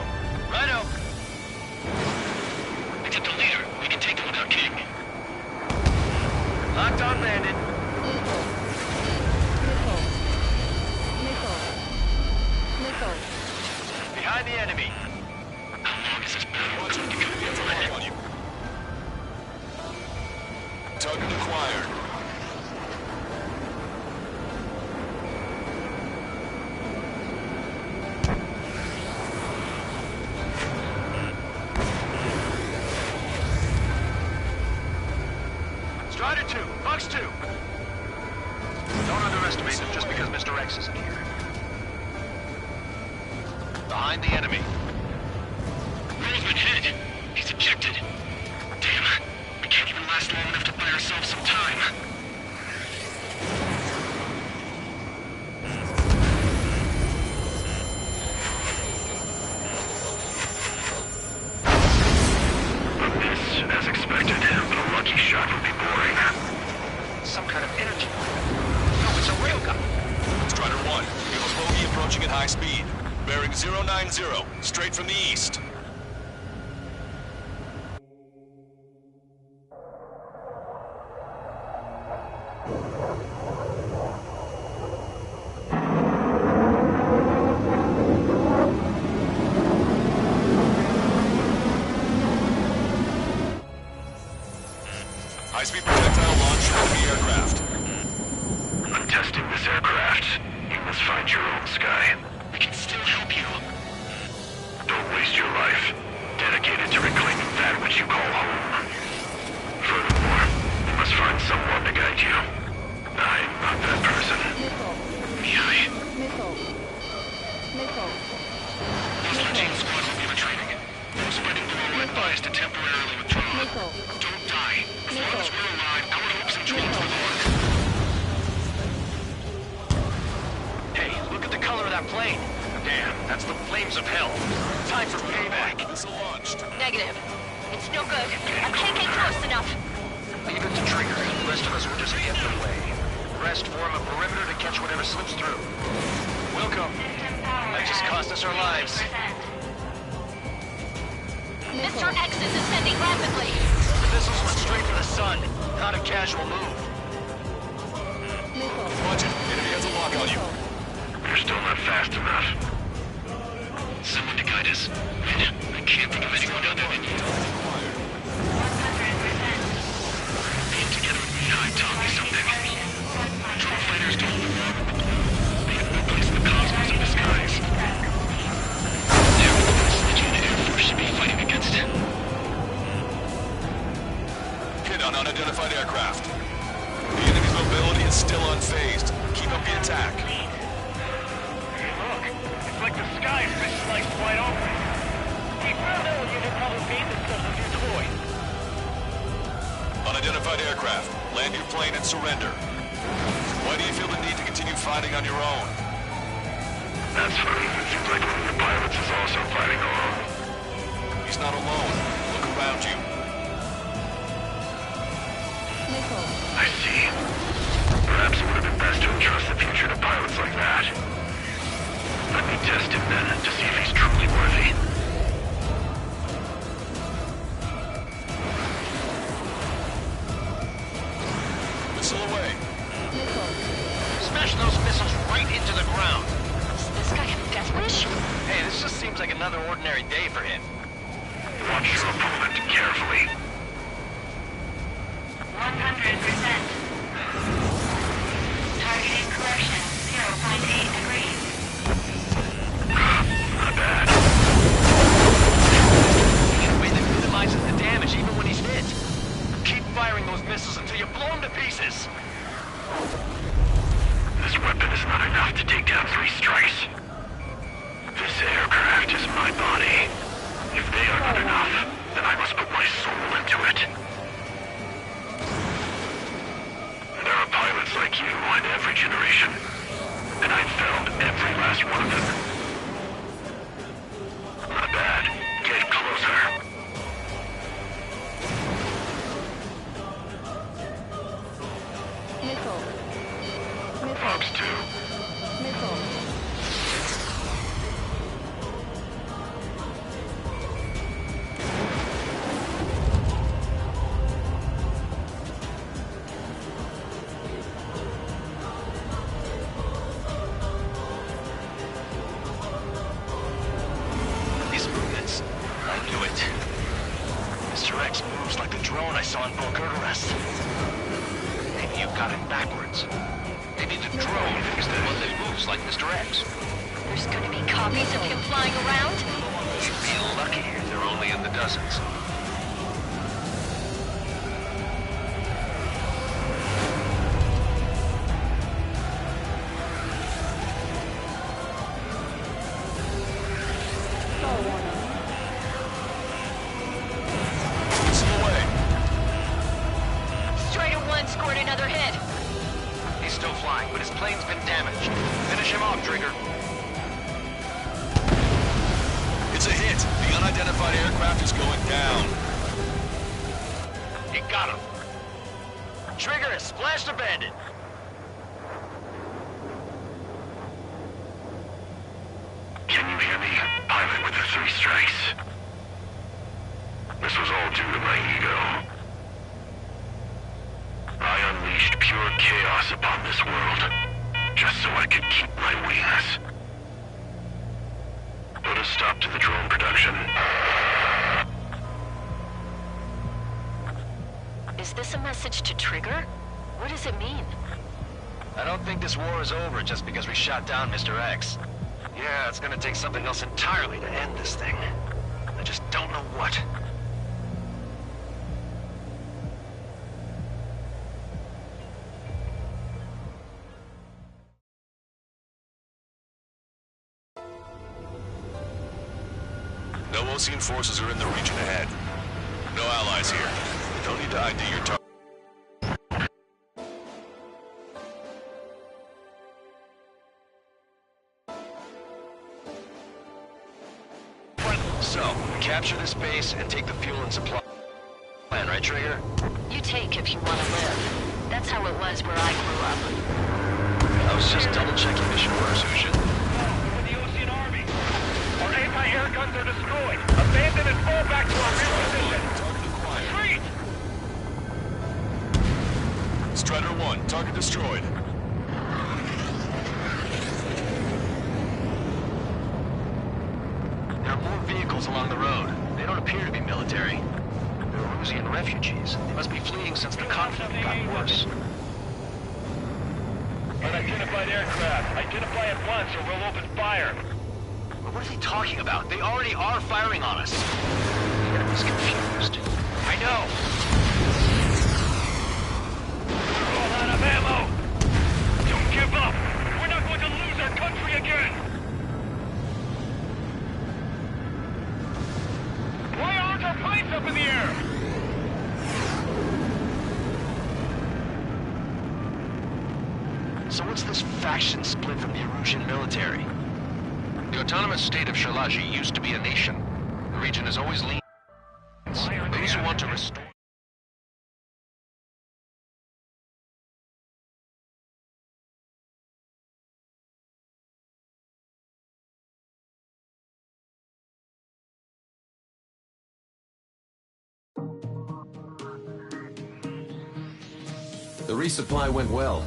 Speaker 10: Righto! Except the leader. We can take him without King.
Speaker 7: Locked on, Bandit.
Speaker 13: Missile. Missile.
Speaker 7: Behind the enemy.
Speaker 10: How long is this battle going to go on you?
Speaker 6: Target acquired.
Speaker 7: Strider 2, Fox 2. Don't underestimate them just because Mr. X isn't here. Behind the enemy.
Speaker 10: Roll's been hit. He's ejected. Damn. We can't even last long enough to buy ourselves some time.
Speaker 4: A miss, as expected, but a lucky shot would be boring.
Speaker 7: Some kind of energy. No, it's a railgun.
Speaker 6: Strider 1, we have a bogey approaching at high speed. Bearing 090, straight from the east. High-speed projectile launch from the aircraft.
Speaker 4: I'm testing this aircraft. You must find your own sky.
Speaker 10: We can still help you.
Speaker 4: Don't waste your life. Dedicated to reclaiming that which you call home. Furthermore, you must find someone to guide you. I'm not that person.
Speaker 13: Missile.
Speaker 10: Those 13 squads will be retreating. Those fighting below are advised to temporarily withdraw. Don't die. As long as we're alive, our hopes and dreams will work.
Speaker 7: Hey, look at the color of that plane. Damn, that's the flames of hell. Time for payback.
Speaker 6: Missile launched.
Speaker 8: Negative. It's no good. I can't get close enough.
Speaker 7: Leave it to Trigger. The rest of us will just get in the way. Rest form a perimeter to catch whatever slips through. Welcome. That just cost us our lives.
Speaker 8: Mr. X is ascending rapidly.
Speaker 7: The missiles went straight for the sun. Not a casual move.
Speaker 6: Watch it. Enemy has a lock on you.
Speaker 4: You're still not fast enough.
Speaker 10: Someone to guide us. I can't think of anyone other than you. Being together with Me-Hi taught me something. Drone fighters don't belong with the blue. They have no place in the cosmos of the skies. They're the ones that you in the Air Force should be fighting against.
Speaker 6: Hit on unidentified aircraft. The enemy's mobility is still unfazed. Keep up the attack.
Speaker 7: Look, it's like the sky is sliced wide open. We found out you didn't probably made this stuff with your toy.
Speaker 6: Unidentified aircraft. Land your plane and surrender. Why do you feel the need to continue fighting on your own?
Speaker 4: That's funny. It seems like one of the pilots is also fighting alone.
Speaker 6: He's not alone. Look around you.
Speaker 4: I see. Perhaps it would have been best to entrust the future to pilots like that. Let me test him then, to see if he's truly worthy.
Speaker 6: Missile away.
Speaker 7: Smash those missiles right into the ground.
Speaker 8: Does this guy have a death wish?
Speaker 7: Hey, this just seems like another ordinary day for him.
Speaker 4: Watch your opponent carefully.
Speaker 8: 100%. Targeting correction. 0.8 degrees.
Speaker 4: Not bad.
Speaker 7: In a way that minimizes the damage even when he's hit. Keep firing those missiles until you blow them to pieces.
Speaker 4: This weapon is not enough to take down 3 strikes. This aircraft is my body. If they are not enough, then I must put my soul into it. There are pilots like you in every generation, and I've found every last one of them. Not bad. Get closer. Fox 2.
Speaker 10: base on Bulgaris. Maybe you've got it backwards. Maybe the drone is the one that moves like Mr. X.
Speaker 8: There's gonna be copies of him flying around?
Speaker 10: You'd be lucky if they're only in the dozens.
Speaker 8: Strider 1 scored another hit.
Speaker 10: He's still flying, but his plane's been damaged. Finish him off, Trigger.
Speaker 6: It's a hit. The unidentified aircraft is going down.
Speaker 10: You got him. Trigger has splashed a bandit.
Speaker 4: Can you hear me? Pilot with the 3 strikes. This was all due to my ego. I unleashed pure chaos upon this world, just so I could keep my wings. Put a stop to the drone production.
Speaker 8: Is this a message to Trigger? What does it mean?
Speaker 10: I don't think this war is over just because we shot down Mr. X. Yeah, it's gonna take something else entirely to end this thing. I just don't know what.
Speaker 6: No Osean forces are in the region ahead. No allies here. Don't need to ID your target.
Speaker 10: So, capture this base and take the fuel and supply. Plan, right, Trigger?
Speaker 8: You take if you want to live. That's how it was where I grew up.
Speaker 10: I was just double-checking mission orders, Hushin.
Speaker 5: With the Ocean Army. Our anti-air guns are destroyed. Abandon and fall back to our real position. Retreat!
Speaker 6: Strider 1, target destroyed.
Speaker 10: There are more vehicles along the road. They don't appear to be military. They're Erusian refugees. They must be fleeing since the conflict got worse.
Speaker 5: Unidentified aircraft. Identify at once or we'll open fire.
Speaker 10: What are they talking about? They already are firing on us. The enemy's confused. I know.
Speaker 5: We're all out of ammo. Don't give up. We're not going to lose our country again. Why aren't our planes up in the air?
Speaker 10: So what's this faction split from the Erusian military? The autonomous state of Shalaji used to be a nation. The region has always leaned. Those who want to restore...
Speaker 11: The resupply went well.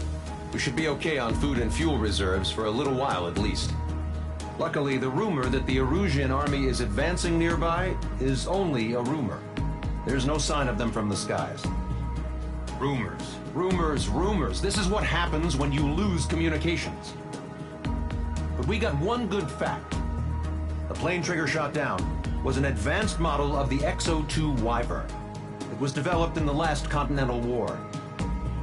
Speaker 11: We should be okay on food and fuel reserves for a little while at least. Luckily, the rumor that the Erusian army is advancing nearby is only a rumor. There's no sign of them from the skies. Rumors, rumors, rumors. This is what happens when you lose communications. But we got one good fact. The plane Trigger shot down was an advanced model of the X-02 Wyvern. It was developed in the last Continental War.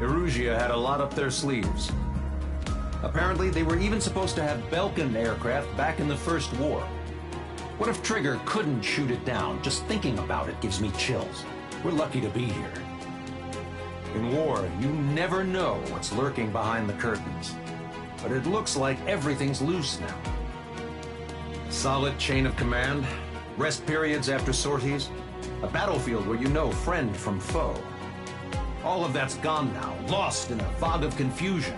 Speaker 11: Erusia had a lot up their sleeves. Apparently, they were even supposed to have Belkin aircraft back in the First War. What if Trigger couldn't shoot it down? Just thinking about it gives me chills. We're lucky to be here. In war, you never know what's lurking behind the curtains. But it looks like everything's loose now. Solid chain of command, rest periods after sorties, a battlefield where you know friend from foe. All of that's gone now, lost in a fog of confusion.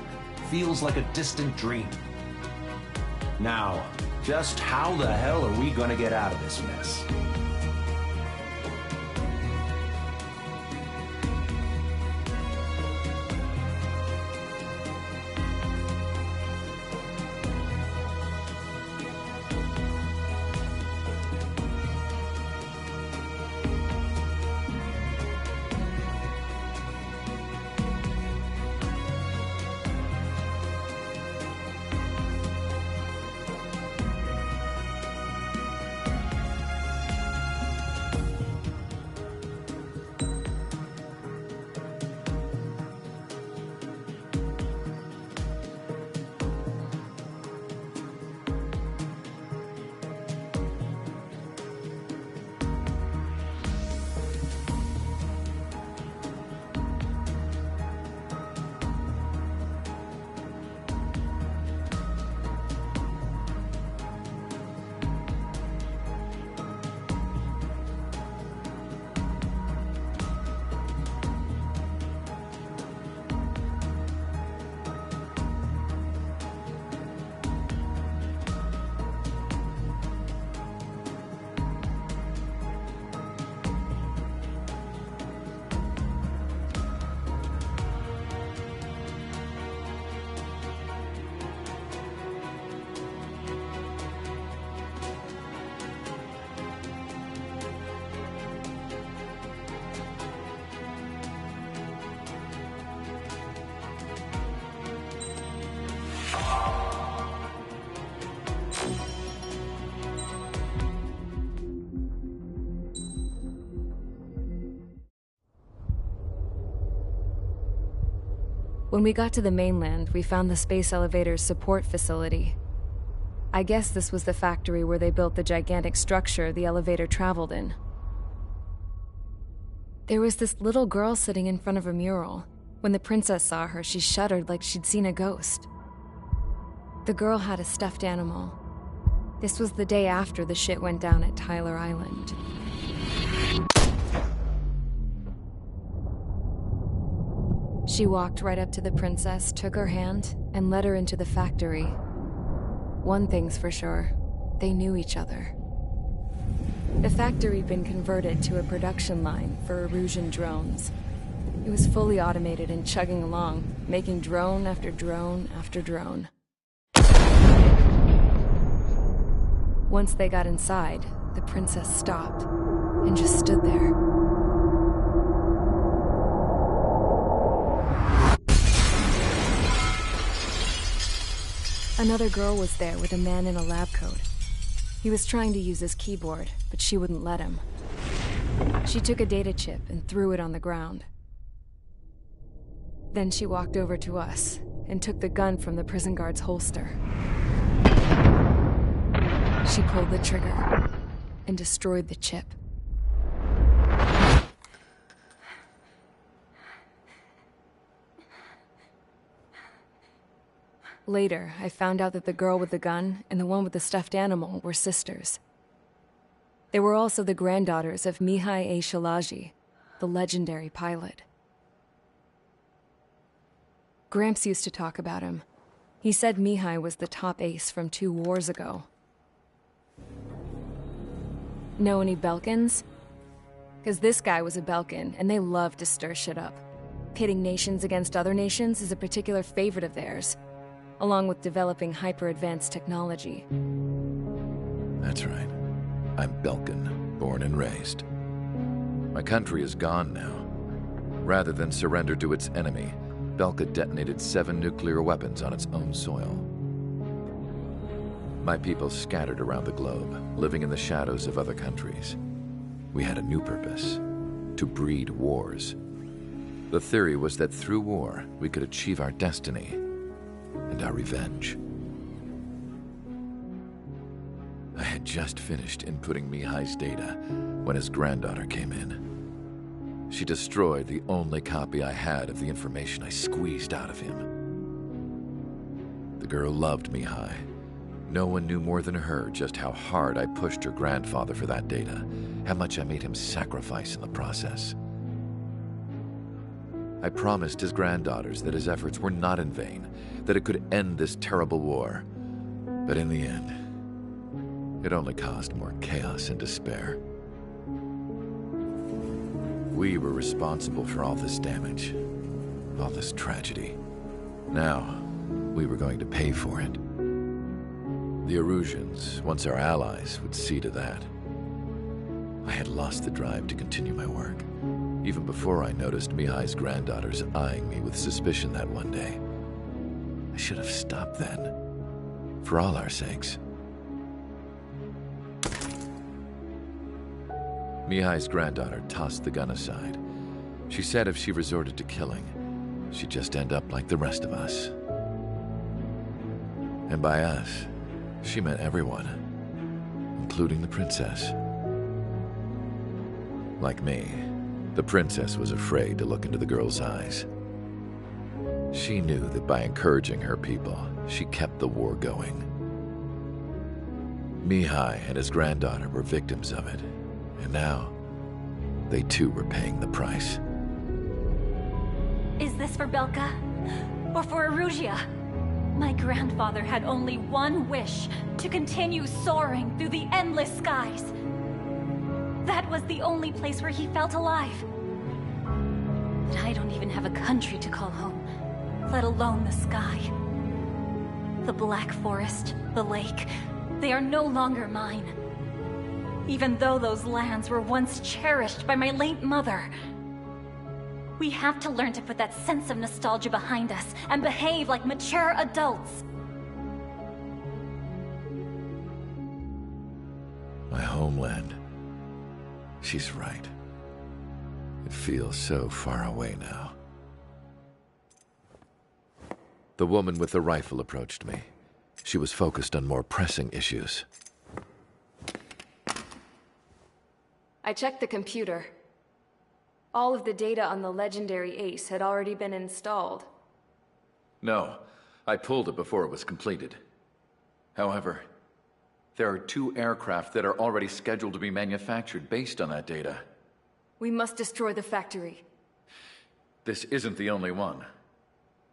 Speaker 11: Feels like a distant dream. Now, just how the hell are we gonna get out of this mess?
Speaker 14: When we got to the mainland, we found the space elevator's support facility. I guess this was the factory where they built the gigantic structure the elevator traveled in. There was this little girl sitting in front of a mural. When the princess saw her, she shuddered like she'd seen a ghost. The girl had a stuffed animal. This was the day after the shit went down at Tyler Island. She walked right up to the princess, took her hand, and led her into the factory. One thing's for sure, they knew each other. The factory'd been converted to a production line for Erusian drones. It was fully automated and chugging along, making drone after drone after drone. Once they got inside, the princess stopped and just stood there. Another girl was there with a man in a lab coat. He was trying to use his keyboard, but she wouldn't let him. She took a data chip and threw it on the ground. Then she walked over to us and took the gun from the prison guard's holster. She pulled the trigger and destroyed the chip. Later, I found out that the girl with the gun and the one with the stuffed animal were sisters. They were also the granddaughters of Mihai A. Shalaji, the legendary pilot. Gramps used to talk about him. He said Mihai was the top ace from 2 wars ago. Know any Belkans? Because this guy was a Belkan, and they love to stir shit up. Pitting nations against other nations is a particular favorite of theirs, along with developing hyper-advanced technology.
Speaker 1: That's right. I'm Belkan, born and raised. My country is gone now. Rather than surrender to its enemy, Belka detonated 7 nuclear weapons on its own soil. My people scattered around the globe, living in the shadows of other countries. We had a new purpose: to breed wars. The theory was that through war, we could achieve our destiny and our revenge. I had just finished inputting Mihai's data when his granddaughter came in. She destroyed the only copy I had of the information I squeezed out of him. The girl loved Mihai. No one knew more than her just how hard I pushed her grandfather for that data, how much I made him sacrifice in the process. I promised his granddaughters that his efforts were not in vain, that it could end this terrible war. But in the end, it only caused more chaos and despair. We were responsible for all this damage, all this tragedy. Now, we were going to pay for it. The Erusians, once our allies, would see to that. I had lost the drive to continue my work, even before I noticed Mihai's granddaughters eyeing me with suspicion that one day. I should have stopped then, for all our sakes. Mihai's granddaughter tossed the gun aside. She said if she resorted to killing, she'd just end up like the rest of us. And by us, she meant everyone, including the princess. Like me, the princess was afraid to look into the girl's eyes. She knew that by encouraging her people, she kept the war going. Mihai and his granddaughter were victims of it, and now, they too were paying the price.
Speaker 21: Is this for Belka? Or for Erusia? My grandfather had only one wish: to continue soaring through the endless skies. That was the only place where he felt alive. But I don't even have a country to call home, let alone the sky. The Black Forest, the lake, they are no longer mine. Even though those lands were once cherished by my late mother. We have to learn to put that sense of nostalgia behind us and behave like mature adults.
Speaker 1: My homeland. She's right. It feels so far away now. The woman with the rifle approached me. She was focused on more pressing issues.
Speaker 14: I checked the computer. All of the data on the legendary Ace had already been installed.
Speaker 1: No, I pulled it before it was completed. However, there are 2 aircraft that are already scheduled to be manufactured based on that data.
Speaker 14: We must destroy the factory.
Speaker 1: This isn't the only one.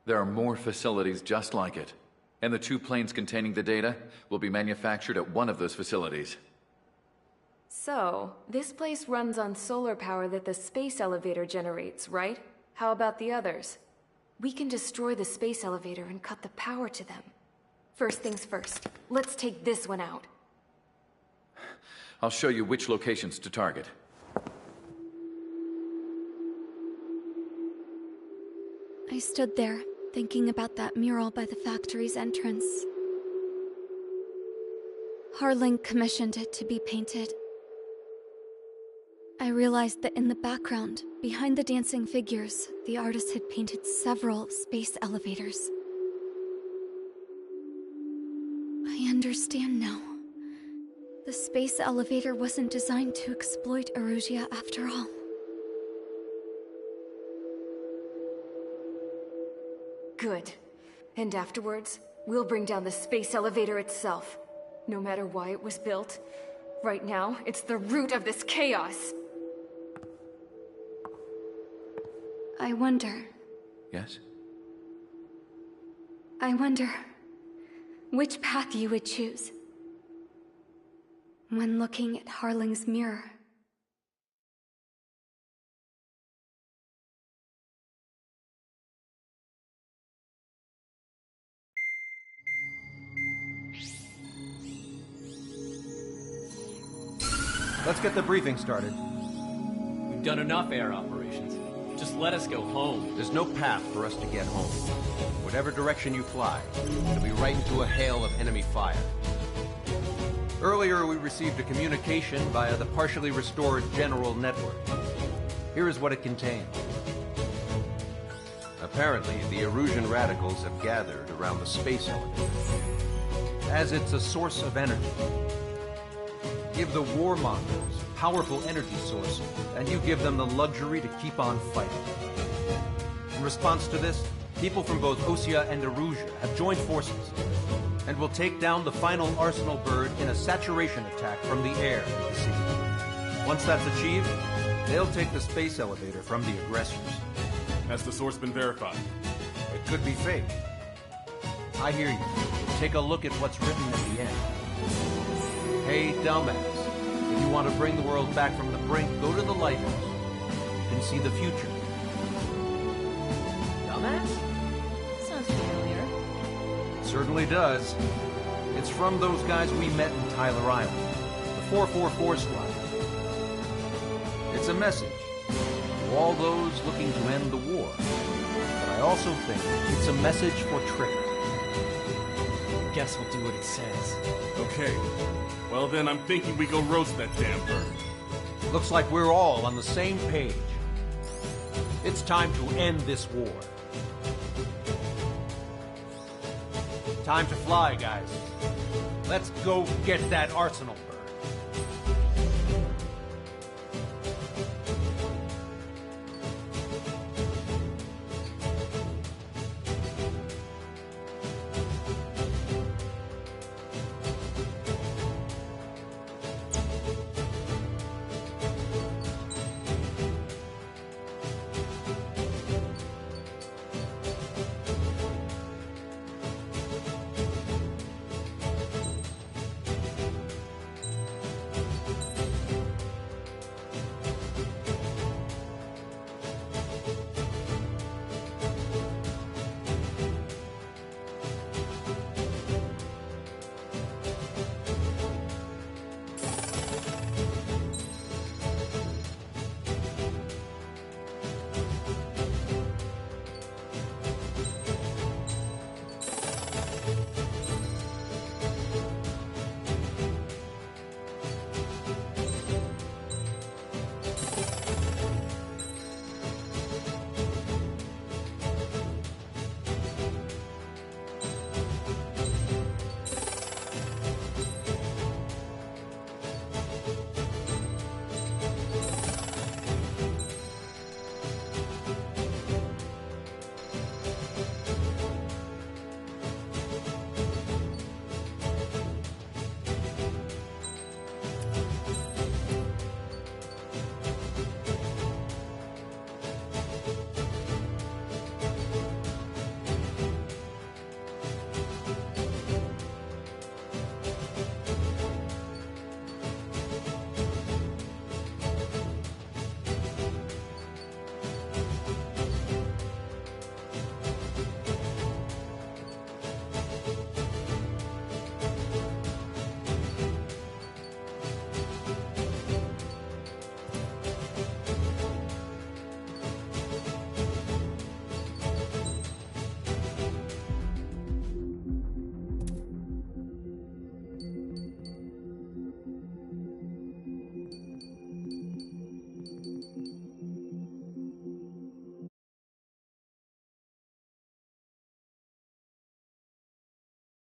Speaker 1: There are more facilities just like it, and the 2 planes containing the data will be manufactured at one of those facilities.
Speaker 14: So, this place runs on solar power that the space elevator generates, right? How about the others? We can destroy the space elevator and cut the power to them. First things first, let's take this one out.
Speaker 1: I'll show you which locations to target.
Speaker 15: I stood there, thinking about that mural by the factory's entrance. Harling commissioned it to be painted. I realized that in the background, behind the dancing figures, the artist had painted several space elevators. I understand now. The space elevator wasn't designed to exploit Erusia after all.
Speaker 14: Good. And afterwards, we'll bring down the space elevator itself. No matter why it was built, right now, it's the root of this chaos.
Speaker 15: I wonder.
Speaker 1: Yes?
Speaker 15: I wonder which path you would choose when looking at Harling's mirror.
Speaker 11: Let's get the briefing started.
Speaker 17: We've done enough air operations. Just let us go home.
Speaker 11: There's no path for us to get home. Whatever direction you fly, it'll be right into a hail of enemy fire. Earlier, we received a communication via the partially restored general network. Here is what it contained. Apparently, the Erusian radicals have gathered around the space elevator, as it's a source of energy. Give the warmongers a powerful energy source, and you give them the luxury to keep on fighting. In response to this, people from both Osea and Erusia have joined forces, and will take down the final Arsenal bird in a saturation attack from the air to the sea. Once that's achieved, they'll take the space elevator from the aggressors.
Speaker 19: Has the source been verified?
Speaker 11: It could be fake. I hear you. Take a look at what's written at the end. Hey, dumbass. If you want to bring the world back from the brink, go to the lighthouse. You can see the future.
Speaker 17: Dumbass?
Speaker 14: Sounds familiar.
Speaker 11: It certainly does. It's from those guys we met in Tyler Island. The 444 squad. It's a message to all those looking to end the war. But I also think it's a message for trickery.
Speaker 17: Guess we'll do what it says.
Speaker 19: Okay. Well then, I'm thinking we go roast that damn bird.
Speaker 11: Looks like we're all on the same page. It's time to end this war. Time to fly, guys. Let's go get that Arsenal bird.